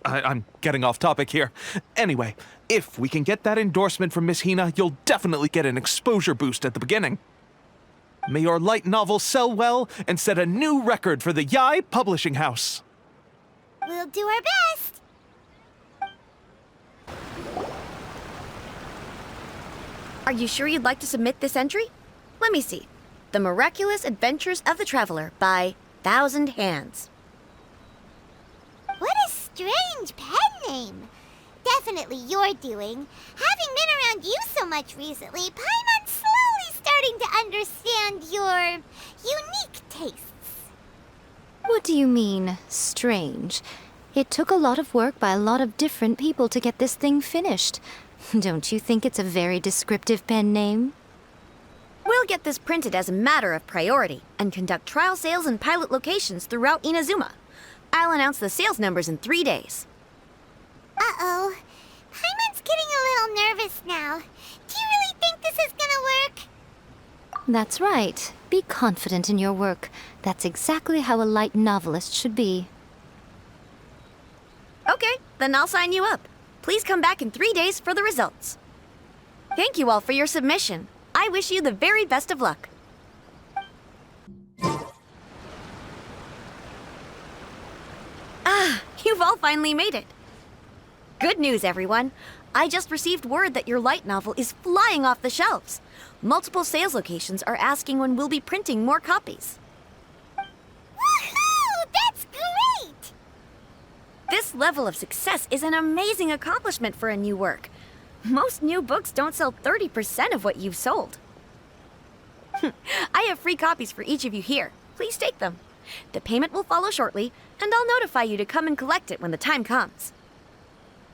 I'm getting off topic here. Anyway, if we can get that endorsement from Miss Hina, you'll definitely get an exposure boost at the beginning. May your light novel sell well and set a new record for the Yae publishing house. We'll do our best. Are you sure you'd like to submit this entry? Let me see. The Miraculous Adventures of the Traveler by Thousand Hands. What a strange pen name. Definitely your doing. Having been around you so much recently, Paimon's slowly starting to understand your unique tastes. What do you mean, strange? It took a lot of work by a lot of different people to get this thing finished. Don't you think it's a very descriptive pen name? We'll get this printed as a matter of priority and conduct trial sales in pilot locations throughout Inazuma. I'll announce the sales numbers in 3 days. Uh-oh. Paimon's getting a little nervous now. Do you really think this is gonna work? That's right. Be confident in your work. That's exactly how a light novelist should be. Okay, then I'll sign you up. Please come back in 3 days for the results. Thank you all for your submission. I wish you the very best of luck. Ah, you've all finally made it. Good news, everyone. I just received word that your light novel is flying off the shelves. Multiple sales locations are asking when we'll be printing more copies. Woohoo! That's great! This level of success is an amazing accomplishment for a new work. Most new books don't sell 30% of what you've sold. I have free copies for each of you here. Please take them. The payment will follow shortly, and I'll notify you to come and collect it when the time comes.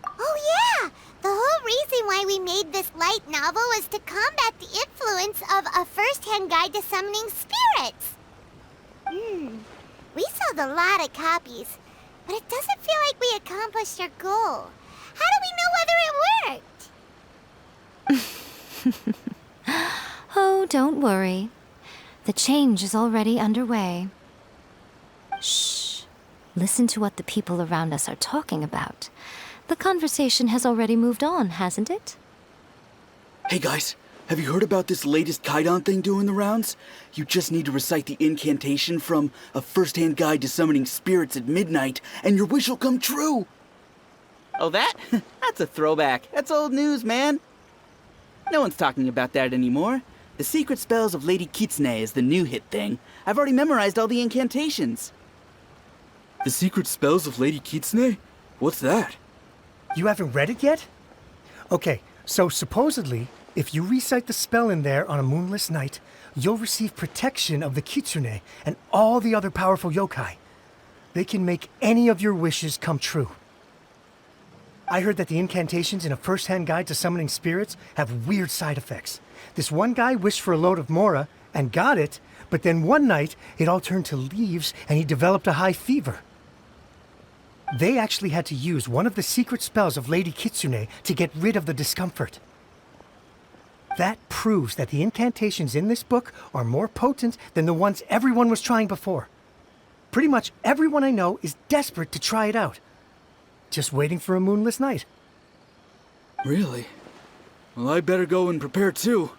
Oh yeah! The whole reason why we made this light novel was to combat the influence of a first-hand guide to summoning spirits. We sold a lot of copies, but it doesn't feel like we accomplished our goal. How do we know whether it worked? Oh, don't worry. The change is already underway. Shh. Listen to what the people around us are talking about. The conversation has already moved on, hasn't it? Hey guys, have you heard about this latest Kaidan thing doing the rounds? You just need to recite the incantation from A First-Hand Guide to Summoning Spirits at midnight, and your wish will come true! Oh, that? That's a throwback. That's old news, man. No one's talking about that anymore. The Secret Spells of Lady Kitsune is the new hit thing. I've already memorized all the incantations. The Secret Spells of Lady Kitsune? What's that? You haven't read it yet? Okay, so supposedly, if you recite the spell in there on a moonless night, you'll receive protection of the kitsune and all the other powerful yokai. They can make any of your wishes come true. I heard that the incantations in A First-Hand Guide to Summoning Spirits have weird side effects. This one guy wished for a load of mora and got it, but then one night it all turned to leaves and he developed a high fever. They actually had to use one of the secret spells of Lady Kitsune to get rid of the discomfort. That proves that the incantations in this book are more potent than the ones everyone was trying before. Pretty much everyone I know is desperate to try it out. Just waiting for a moonless night. Really? Well, I better go and prepare too.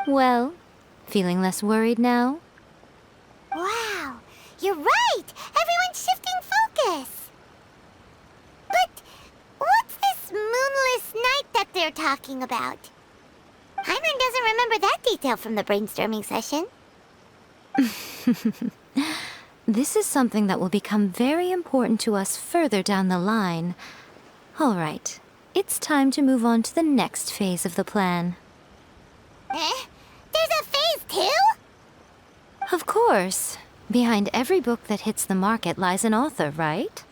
Well, feeling less worried now? Wow, you're right! Everyone's shifting focus! But what's this moonless night that they're talking about? Hyman doesn't remember that detail from the brainstorming session. This is something that will become very important to us further down the line. All right, it's time to move on to the next phase of the plan. There's a phase 2? Of course. Behind every book that hits the market lies an author, right?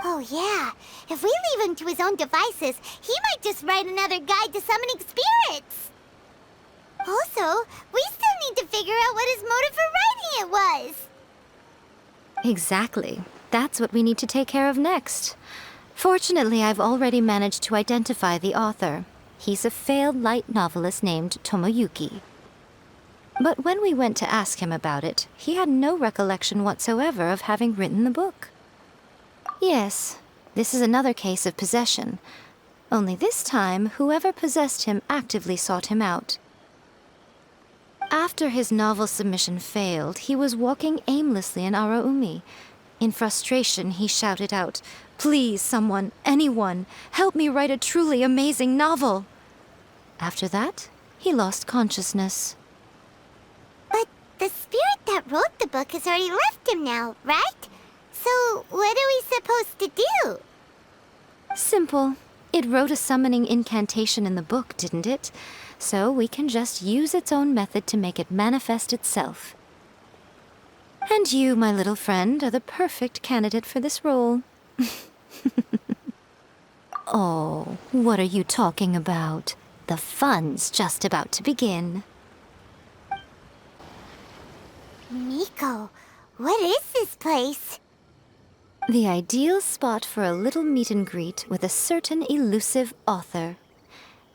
Oh yeah, if we leave him to his own devices, he might just write another guide to summoning spirits. Also, we still need to figure out what his motive for writing it was. Exactly. That's what we need to take care of next. Fortunately, I've already managed to identify the author. He's a failed light novelist named Tomoyuki. But when we went to ask him about it, he had no recollection whatsoever of having written the book. Yes, this is another case of possession. Only this time, whoever possessed him actively sought him out. After his novel submission failed, he was walking aimlessly in Araumi. In frustration, he shouted out, "Please, someone, anyone, help me write a truly amazing novel!" After that, he lost consciousness. But the spirit that wrote the book has already left him now, right? So what are we supposed to do? Simple. It wrote a summoning incantation in the book, didn't it? So we can just use its own method to make it manifest itself. And you, my little friend, are the perfect candidate for this role. Oh, what are you talking about? The fun's just about to begin. Miko, what is this place? The ideal spot for a little meet and greet with a certain elusive author.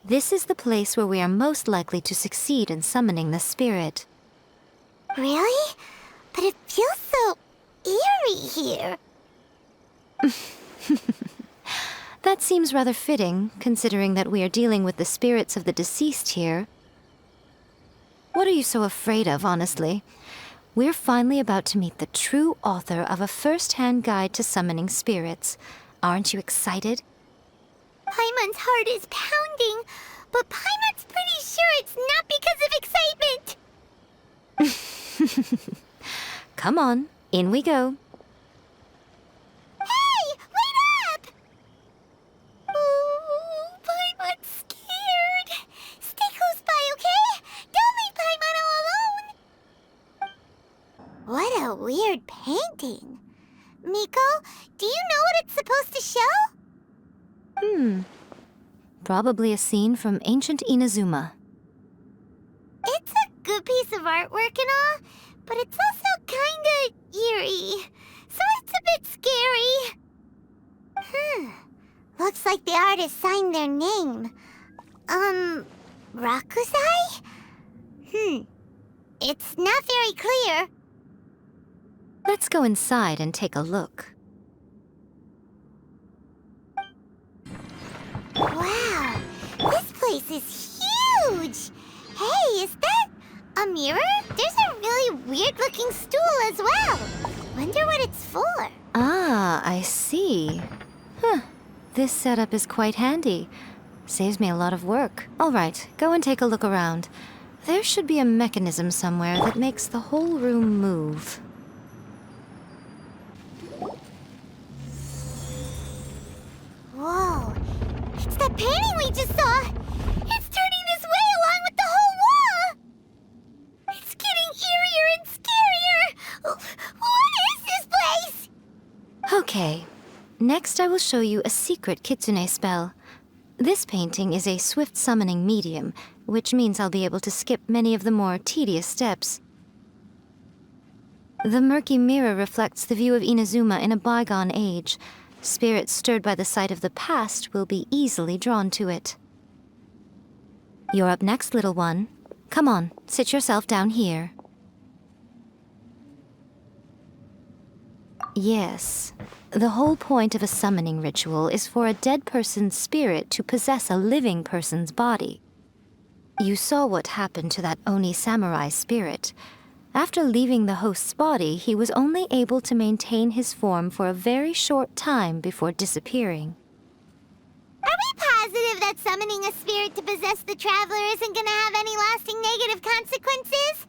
This is the place where we are most likely to succeed in summoning the spirit. Really? But it feels so eerie here. That's seems rather fitting, considering that we are dealing with the spirits of the deceased here. What are you so afraid of, honestly? We're finally about to meet the true author of a first-hand guide to summoning spirits. Aren't you excited? Paimon's heart is pounding, but Paimon's pretty sure it's not because of excitement. Come on, in we go. Hey, wait up! Ooh, Paimon's scared. Stay close by, okay? Don't leave Paimon all alone. What a weird painting. Miko, do you know what it's supposed to show? Probably a scene from ancient Inazuma. It's a good piece of artwork and all, but it's also kinda eerie, so it's a bit scary. Looks like the artist signed their name. Rakusai? It's not very clear. Let's go inside and take a look. Wow, this place is huge! Hey, is that a mirror? There's a really weird-looking stool as well. Wonder what it's for. Ah, I see. This setup is quite handy. Saves me a lot of work. All right, go and take a look around. There should be a mechanism somewhere that makes the whole room move. Whoa, it's that painting we just saw! It's turning this way along with the whole wall! It's getting eerier and scarier! What is this place? Okay, next I will show you a secret kitsune spell. This painting is a swift summoning medium, which means I'll be able to skip many of the more tedious steps. The murky mirror reflects the view of Inazuma in a bygone age. Spirits stirred by the sight of the past will be easily drawn to it. You're up next, little one. Come on, sit yourself down here. Yes, the whole point of a summoning ritual is for a dead person's spirit to possess a living person's body. You saw what happened to that Oni samurai spirit. After leaving the host's body, he was only able to maintain his form for a very short time before disappearing. Are we positive that summoning a spirit to possess the traveler isn't gonna have any lasting negative consequences?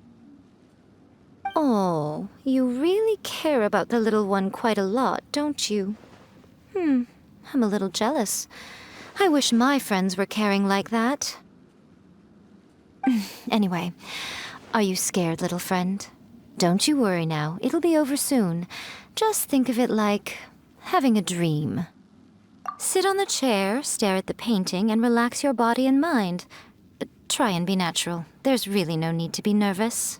Oh, you really care about the little one quite a lot, don't you? I'm a little jealous. I wish my friends were caring like that. Anyway, are you scared, little friend? Don't you worry now, it'll be over soon. Just think of it like having a dream. Sit on the chair, stare at the painting, and relax your body and mind. Try and be natural. There's really no need to be nervous.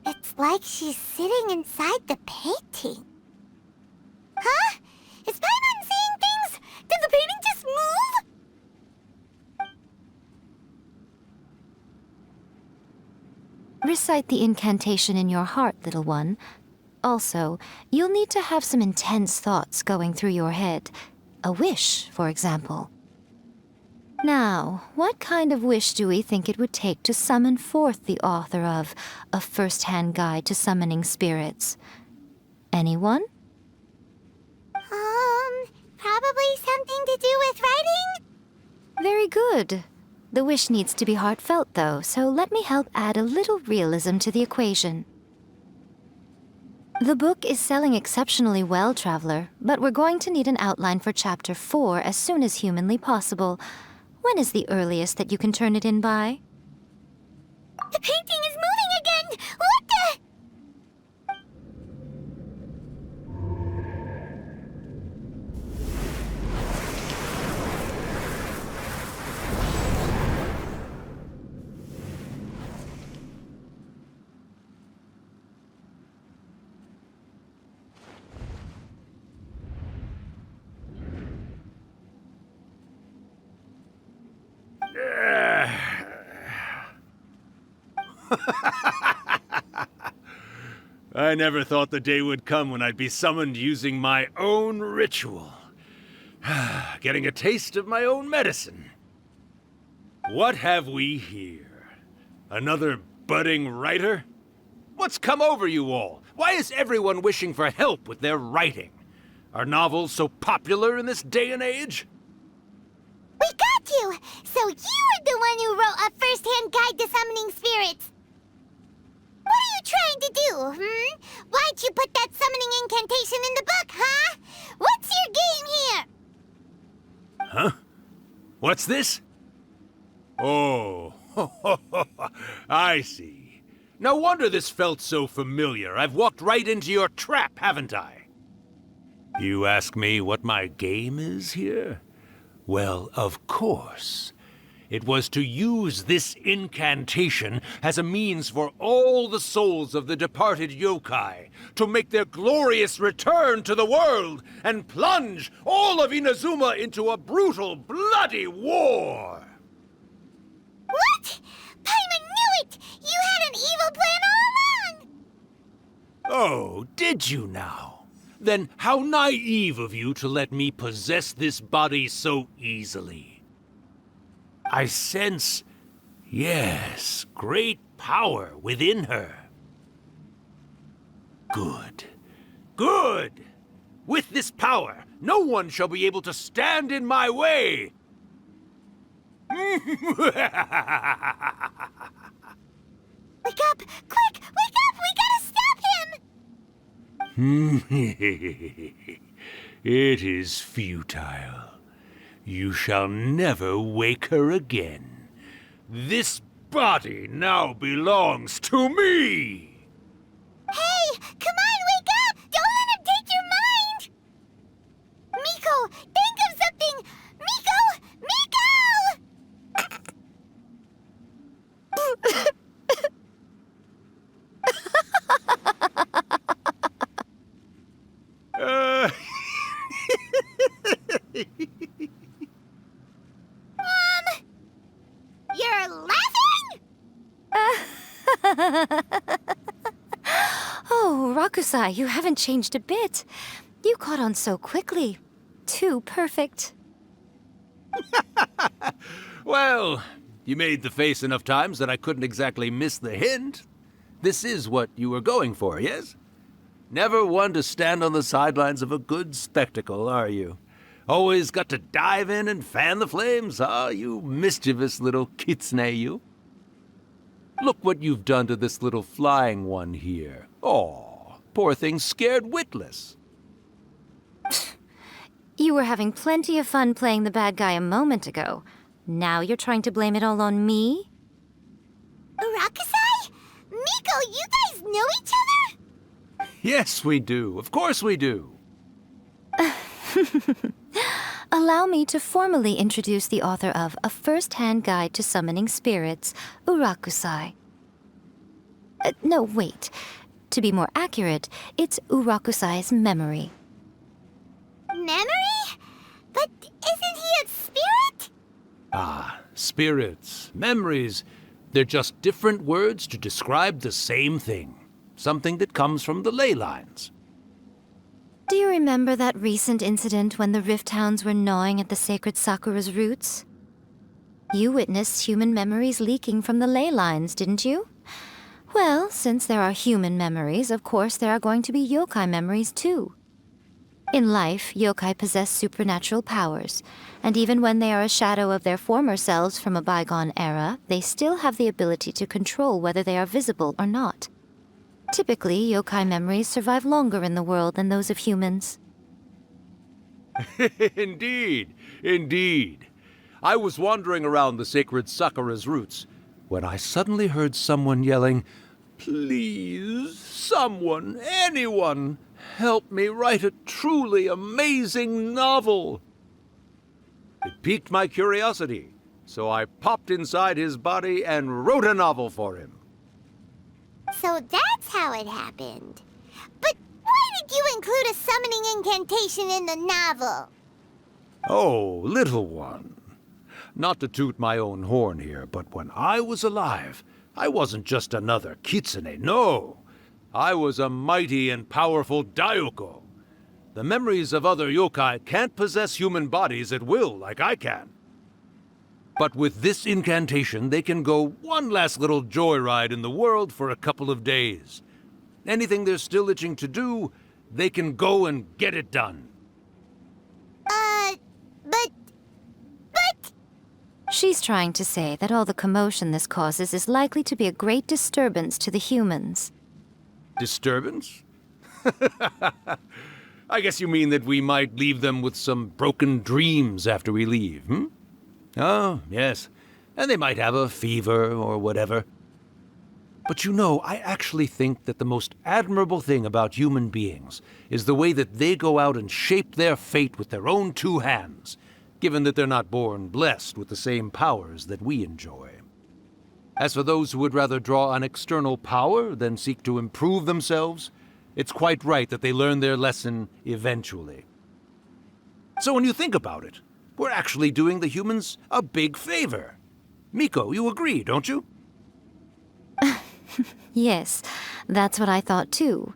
It's like she's sitting inside the painting. Huh? Is Paimon seeing things? Did the painting just move? Recite the incantation in your heart, little one. Also, you'll need to have some intense thoughts going through your head. A wish, for example. Now, what kind of wish do we think it would take to summon forth the author of A First-Hand Guide to Summoning Spirits? Anyone? Probably something to do with writing? Very good. The wish needs to be heartfelt, though, so let me help add a little realism to the equation. The book is selling exceptionally well, Traveler, but we're going to need an outline for Chapter 4 as soon as humanly possible. When is the earliest that you can turn it in by? The painting is moving again! What the? I never thought the day would come when I'd be summoned using my own ritual. Getting a taste of my own medicine. What have we here? Another budding writer? What's come over you all? Why is everyone wishing for help with their writing? Are novels so popular in this day and age? We got you! So you were the one who wrote a first-hand guide to summoning spirits. What are you trying to do, Why'd you put that summoning incantation in the book, huh? What's your game here? Huh? What's this? Oh, I see. No wonder this felt so familiar. I've walked right into your trap, haven't I? You ask me what my game is here? Well, of course. It was to use this incantation as a means for all the souls of the departed yokai to make their glorious return to the world and plunge all of Inazuma into a brutal, bloody war! What? Paimon knew it! You had an evil plan all along! Oh, did you now? Then how naive of you to let me possess this body so easily. I sense, yes, great power within her. Good. Good! With this power, no one shall be able to stand in my way! Wake up! Quick! Wake up! We gotta stop him! It is futile. You shall never wake her again. This body now belongs to me! Hey! Come on, wake up! Don't let him take your mind! Miko, think of something! Miko! You're laughing? Oh, Rakusai, you haven't changed a bit. You caught on so quickly. Too perfect. Well, you made the face enough times that I couldn't exactly miss the hint. This is what you were going for, yes? Never one to stand on the sidelines of a good spectacle, are you? Always got to dive in and fan the flames, huh? You mischievous little kitsune, you. Look what you've done to this little flying one here. Aw, poor thing scared witless. You were having plenty of fun playing the bad guy a moment ago. Now you're trying to blame it all on me? Rakusai? Miko, you guys know each other? Yes, we do. Of course we do. Allow me to formally introduce the author of A First-Hand Guide to Summoning Spirits, Urakusai. No, wait. To be more accurate, it's Urakusai's memory. Memory? But isn't he a spirit? Ah, spirits, memories. They're just different words to describe the same thing. Something that comes from the ley lines. Do you remember that recent incident when the Rift Hounds were gnawing at the sacred Sakura's roots? You witnessed human memories leaking from the ley lines, didn't you? Well, since there are human memories, of course there are going to be yokai memories too. In life, yokai possess supernatural powers, and even when they are a shadow of their former selves from a bygone era, they still have the ability to control whether they are visible or not. Typically, yokai memories survive longer in the world than those of humans. Indeed, indeed. I was wandering around the sacred Sakura's roots when I suddenly heard someone yelling, "Please, someone, anyone, help me write a truly amazing novel." It piqued my curiosity, so I popped inside his body and wrote a novel for him. So that's how it happened. But why did you include a summoning incantation in the novel? Oh, little one. Not to toot my own horn here, but when I was alive, I wasn't just another kitsune, no. I was a mighty and powerful Daioko. The memories of other yokai can't possess human bodies at will like I can. But with this incantation, they can go one last little joyride in the world for a couple of days. Anything they're still itching to do, they can go and get it done. But... She's trying to say that all the commotion this causes is likely to be a great disturbance to the humans. Disturbance? I guess you mean that we might leave them with some broken dreams after we leave, hmm? Oh, yes. And they might have a fever or whatever. But you know, I actually think that the most admirable thing about human beings is the way that they go out and shape their fate with their own two hands, given that they're not born blessed with the same powers that we enjoy. As for those who would rather draw on external power than seek to improve themselves, it's quite right that they learn their lesson eventually. So when you think about it, we're actually doing the humans a big favor. Miko, you agree, don't you? Yes, that's what I thought too.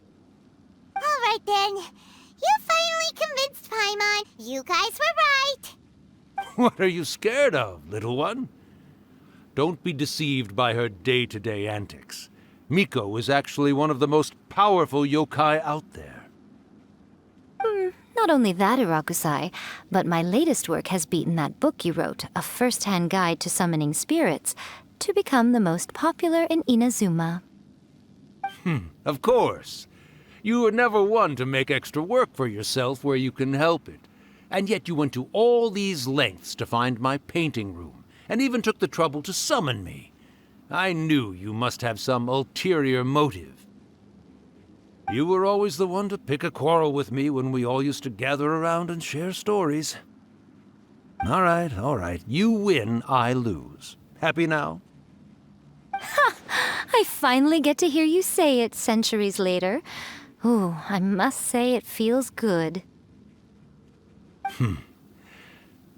All right then. You finally convinced Paimon. You guys were right. What are you scared of, little one? Don't be deceived by her day-to-day antics. Miko is actually one of the most powerful yokai out there. Not only that, Irakusai, but my latest work has beaten that book you wrote, A First-Hand Guide to Summoning Spirits, to become the most popular in Inazuma. Of course. You were never one to make extra work for yourself where you can help it. And yet you went to all these lengths to find my painting room, and even took the trouble to summon me. I knew you must have some ulterior motive. You were always the one to pick a quarrel with me when we all used to gather around and share stories. All right. You win, I lose. Happy now? I finally get to hear you say it centuries later. Ooh, I must say it feels good.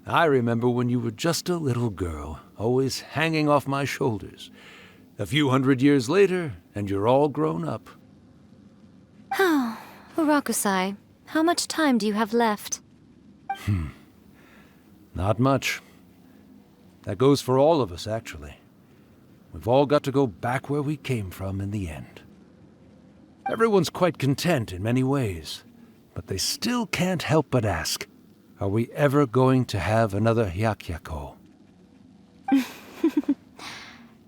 I remember when you were just a little girl, always hanging off my shoulders. A few 100 years later, and you're all grown up. Urakusai, how much time do you have left? Not much. That goes for all of us, actually. We've all got to go back where we came from in the end. Everyone's quite content in many ways, but they still can't help but ask, are we ever going to have another Hyakyako?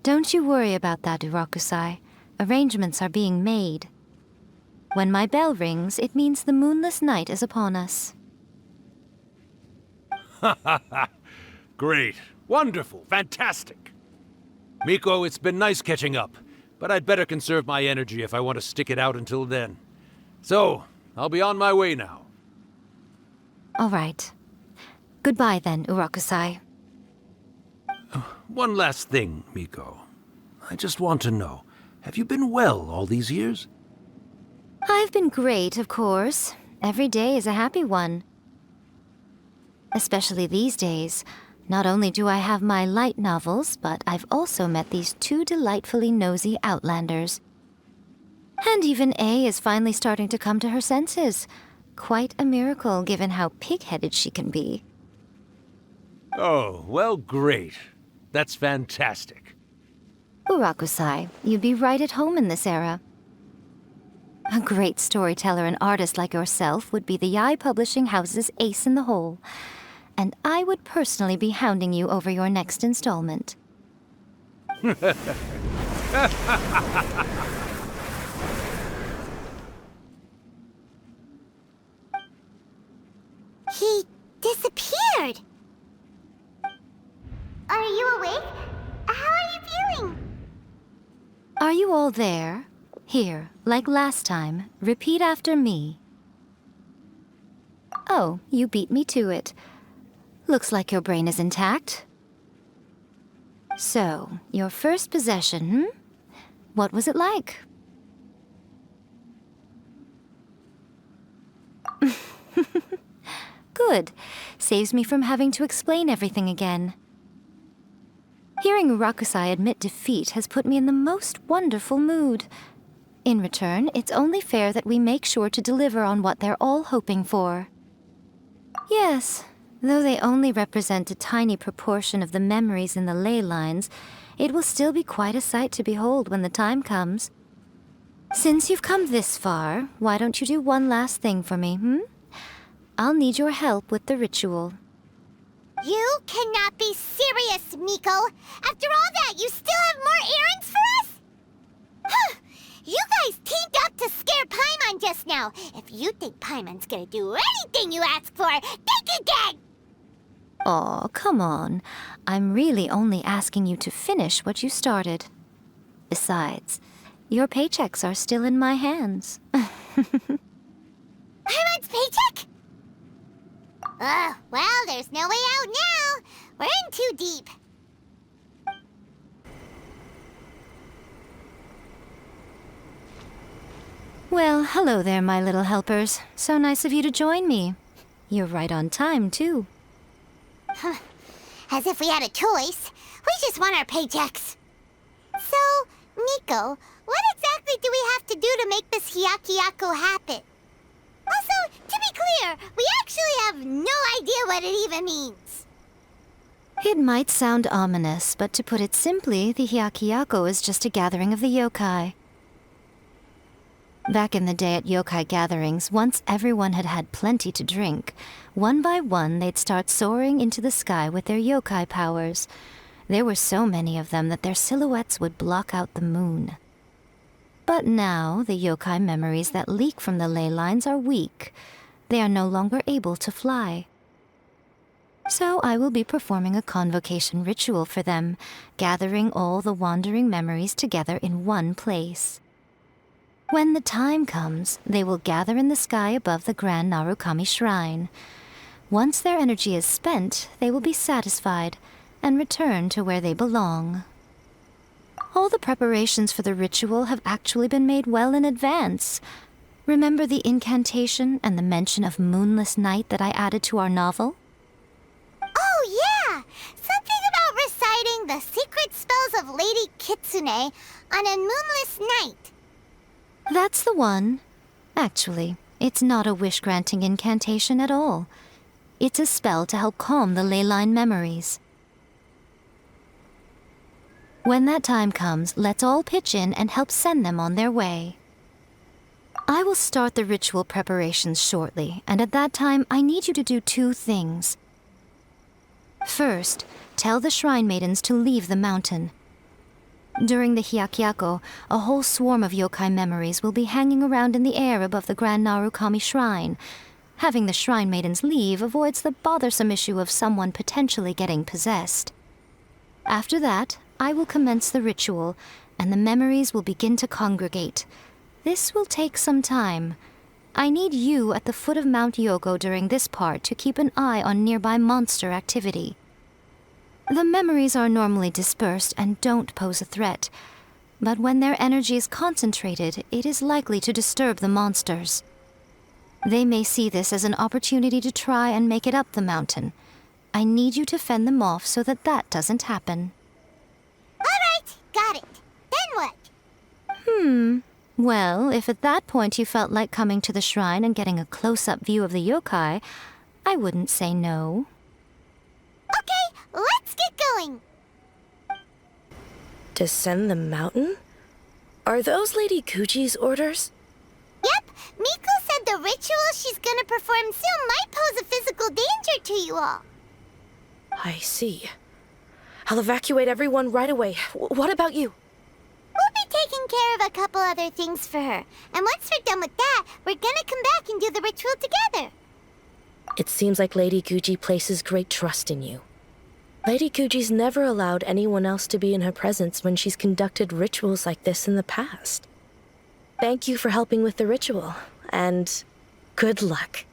Don't you worry about that, Urakusai. Arrangements are being made. When my bell rings, it means the moonless night is upon us. Great. Wonderful. Fantastic. Miko, it's been nice catching up, but I'd better conserve my energy if I want to stick it out until then. So, I'll be on my way now. All right. Goodbye then, Urakusai. One last thing, Miko. I just want to know, have you been well all these years? I've been great, of course. Every day is a happy one. Especially these days. Not only do I have my light novels, but I've also met these two delightfully nosy outlanders. And even A is finally starting to come to her senses. Quite a miracle, given how pig-headed she can be. Oh, well, great. That's fantastic. Urakusai, you'd be right at home in this era. A great storyteller and artist like yourself would be the Yae Publishing House's ace in the hole. And I would personally be hounding you over your next installment. He disappeared. Are you awake? How are you feeling? Are you all there? Here, like last time, repeat after me. Oh, you beat me to it. Looks like your brain is intact. So, your first possession, What was it like? Good. Saves me from having to explain everything again. Hearing Rakusai admit defeat has put me in the most wonderful mood. In return, it's only fair that we make sure to deliver on what they're all hoping for. Yes, though they only represent a tiny proportion of the memories in the ley lines, it will still be quite a sight to behold when the time comes. Since you've come this far, why don't you do one last thing for me, I'll need your help with the ritual. You cannot be serious, Miko. After all that, you still have more errands for us? Huh. You guys teamed up to scare Paimon just now. If you think Paimon's gonna do anything you ask for, think again! Aw, come on. I'm really only asking you to finish what you started. Besides, your paychecks are still in my hands. Paimon's paycheck? Well, there's no way out now. We're in too deep. Well, hello there, my little helpers. So nice of you to join me. You're right on time, too. As if we had a choice. We just want our paychecks. So, Miko, what exactly do we have to do to make this Hyakuyaku happen? Also, to be clear, we actually have no idea what it even means. It might sound ominous, but to put it simply, the Hyakuyaku is just a gathering of the yokai. Back in the day at yokai gatherings, once everyone had had plenty to drink, one by one they'd start soaring into the sky with their yokai powers. There were so many of them that their silhouettes would block out the moon. But now, the yokai memories that leak from the ley lines are weak. They are no longer able to fly. So I will be performing a convocation ritual for them, gathering all the wandering memories together in one place. When the time comes, they will gather in the sky above the Grand Narukami Shrine. Once their energy is spent, they will be satisfied and return to where they belong. All the preparations for the ritual have actually been made well in advance. Remember the incantation and the mention of moonless night that I added to our novel? Oh, yeah! Something about reciting the secret spells of Lady Kitsune on a moonless night. That's the one. Actually, it's not a wish-granting incantation at all. It's a spell to help calm the ley line memories. When that time comes, let's all pitch in and help send them on their way. I will start the ritual preparations shortly, and at that time, I need you to do two things. First, tell the shrine maidens to leave the mountain. During the Hyakuyaku, a whole swarm of yokai memories will be hanging around in the air above the Grand Narukami Shrine. Having the shrine maidens leave avoids the bothersome issue of someone potentially getting possessed. After that, I will commence the ritual, and the memories will begin to congregate. This will take some time. I need you at the foot of Mount Yogo during this part to keep an eye on nearby monster activity. The memories are normally dispersed and don't pose a threat, but when their energy is concentrated, it is likely to disturb the monsters. They may see this as an opportunity to try and make it up the mountain. I need you to fend them off so that that doesn't happen. Alright, got it. Then what? Well, if at that point you felt like coming to the shrine and getting a close-up view of the yokai, I wouldn't say no. Okay, let's get going. Descend the mountain? Are those Lady Kuji's orders? Yep, Miko said the ritual she's gonna perform soon might pose a physical danger to you all. I see. I'll evacuate everyone right away. What about you? We'll be taking care of a couple other things for her. And once we're done with that, we're gonna come back and do the ritual together. It seems like Lady Kuji places great trust in you. Lady Kuji's never allowed anyone else to be in her presence when she's conducted rituals like this in the past. Thank you for helping with the ritual, and good luck.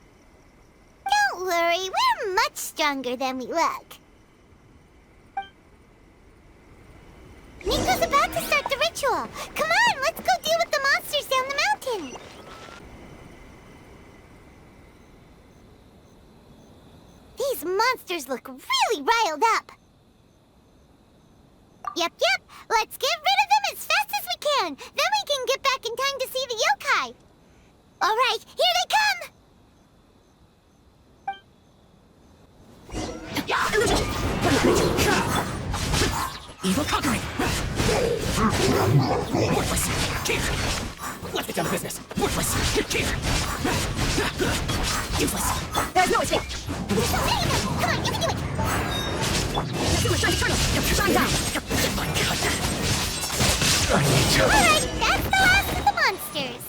Don't worry, we're much stronger than we look. Miko's about to start the ritual. Come on, let's go deal with the monsters down the mountain. These monsters look really riled up. Yep. Let's get rid of them as fast as we can. Then we can get back in time to see the yokai. All right, here they come. Evil conquering! Worthless! Here! Let's get down to business! Worthless! Here! Useless! There's no escape! Come on, you can do it! Shine down! Alright, that's the last of the monsters.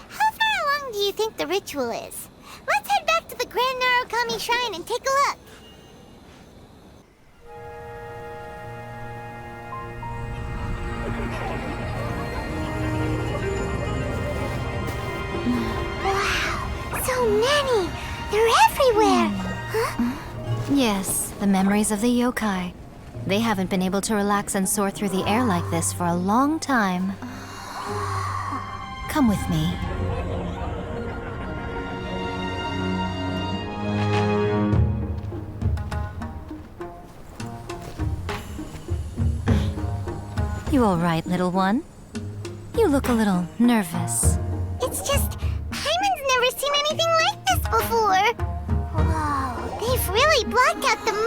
How far along do you think the ritual is? Let's head back to the Grand Narukami Shrine and take a look. Wow, so many! They're everywhere! Huh? Yes, the memories of the yokai. They haven't been able to relax and soar through the air like this for a long time. Come with me. You all right, little one? You look a little nervous. It's just, Hyman's never seen anything like this before. Whoa, they've really blocked out the moon!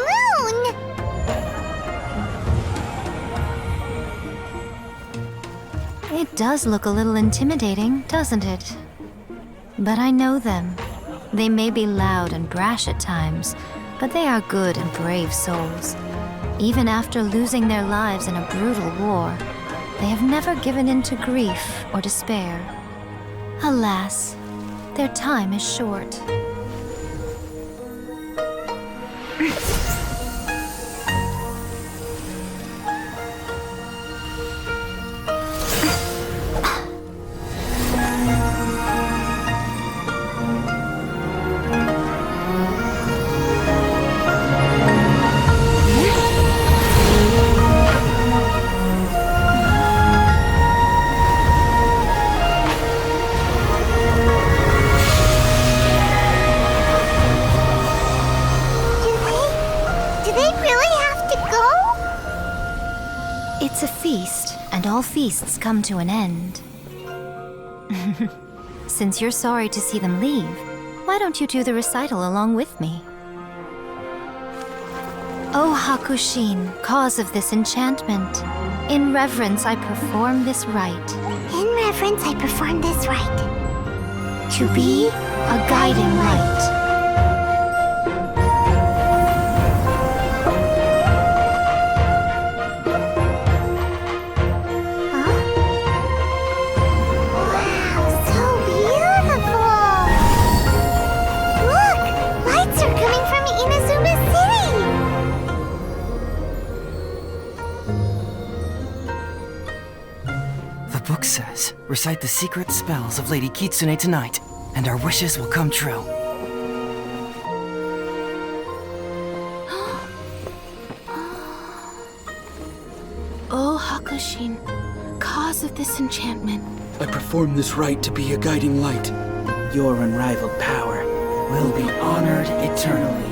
It does look a little intimidating, doesn't it? But I know them. They may be loud and brash at times, but they are good and brave souls. Even after losing their lives in a brutal war, they have never given in to grief or despair. Alas, their time is short. It's a feast, and all feasts come to an end. Since you're sorry to see them leave, why don't you do the recital along with me? O Hakushin, cause of this enchantment, in reverence I perform this rite. In reverence I perform this rite. To be a guiding light. Book says, recite the secret spells of Lady Kitsune tonight, and our wishes will come true. O Hakushin, cause of this enchantment. I perform this rite to be a guiding light. Your unrivaled power will be honored eternally.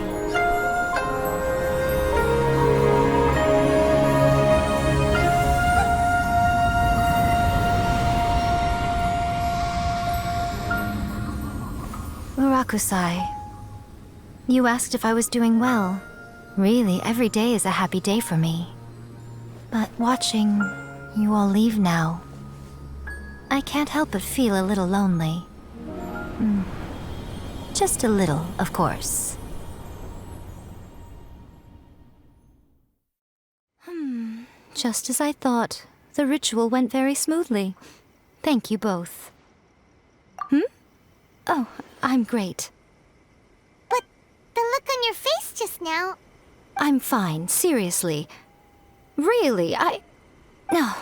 Murakusai, you asked if I was doing well. Really, every day is a happy day for me. But watching you all leave now, I can't help but feel a little lonely. Just a little, of course. Just as I thought. The ritual went very smoothly. Thank you both. Oh, I'm great. But the look on your face just now... I'm fine, seriously. Really, No.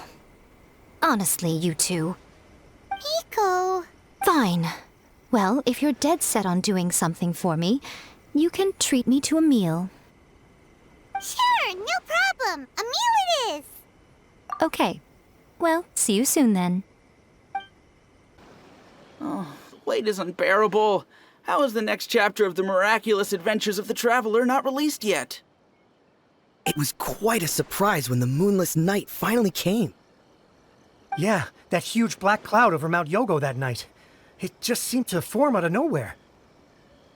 Honestly, you two. Miko... Fine. Well, if you're dead set on doing something for me, you can treat me to a meal. Sure, no problem. A meal it is. Okay. Well, see you soon then. Oh, the wait is unbearable. How is the next chapter of the miraculous adventures of the traveler not released yet? It was quite a surprise when the moonless night finally came. Yeah, that huge black cloud over Mount Yogo that night. It just seemed to form out of nowhere.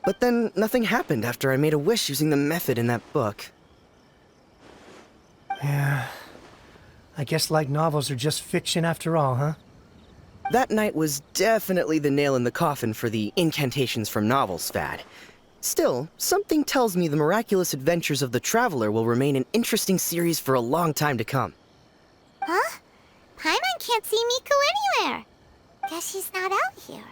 But then nothing happened after I made a wish using the method in that book. Yeah. I guess light novels are just fiction after all, huh? That night was definitely the nail in the coffin for the incantations from novels fad. Still, something tells me the miraculous adventures of the Traveler will remain an interesting series for a long time to come. Huh? Paimon can't see Miko anywhere. Guess she's not out here.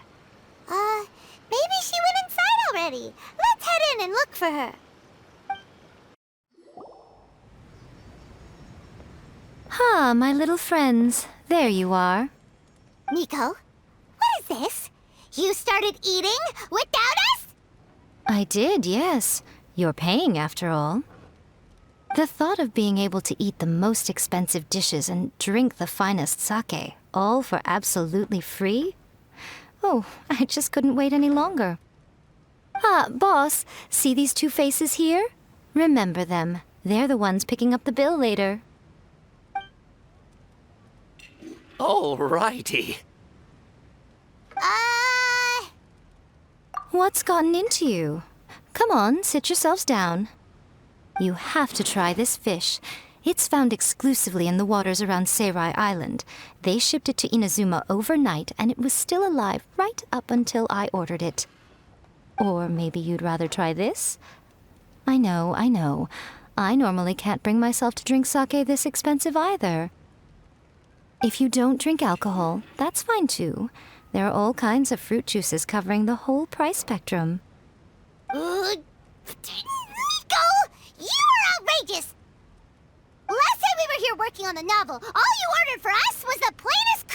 Maybe she went inside already. Let's head in and look for her. Ah, my little friends. There you are. Miko, what is this? You started eating without us? I did, yes. You're paying, after all. The thought of being able to eat the most expensive dishes and drink the finest sake, all for absolutely free? Oh, I just couldn't wait any longer. Ah, boss, see these two faces here? Remember them. They're the ones picking up the bill later. Alrighty. What's gotten into you? Come on, sit yourselves down. You have to try this fish. It's found exclusively in the waters around Seirai Island. They shipped it to Inazuma overnight, and it was still alive right up until I ordered it. Or maybe you'd rather try this? I know. I normally can't bring myself to drink sake this expensive either. If you don't drink alcohol, that's fine too. There are all kinds of fruit juices covering the whole price spectrum. Miko! You are outrageous! Last time we were here working on the novel, all you ordered for us was the plainest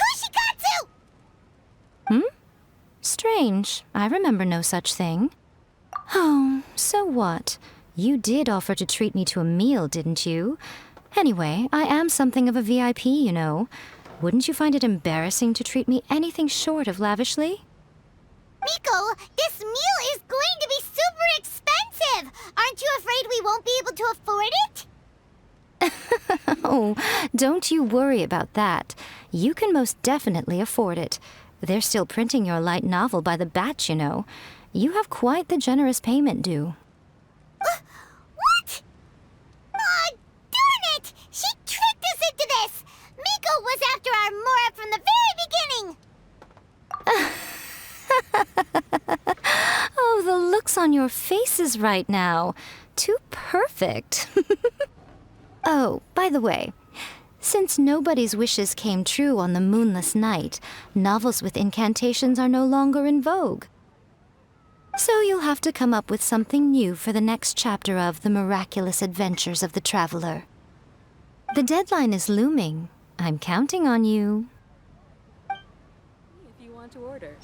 kushikatsu! Strange. I remember no such thing. Oh, so what? You did offer to treat me to a meal, didn't you? Anyway, I am something of a VIP, you know. Wouldn't you find it embarrassing to treat me anything short of lavishly? Miko, this meal is going to be super expensive! Aren't you afraid we won't be able to afford it? Oh, don't you worry about that. You can most definitely afford it. They're still printing your light novel by the batch, you know. You have quite the generous payment due. What? Aw, darn it! She tricked us into this! Miko was after our Mora from the very beginning! Oh, the looks on your faces right now. Too perfect. Oh, by the way, since nobody's wishes came true on the moonless night, novels with incantations are no longer in vogue. So you'll have to come up with something new for the next chapter of The Miraculous Adventures of the Traveler. The deadline is looming. I'm counting on you. If you want to order.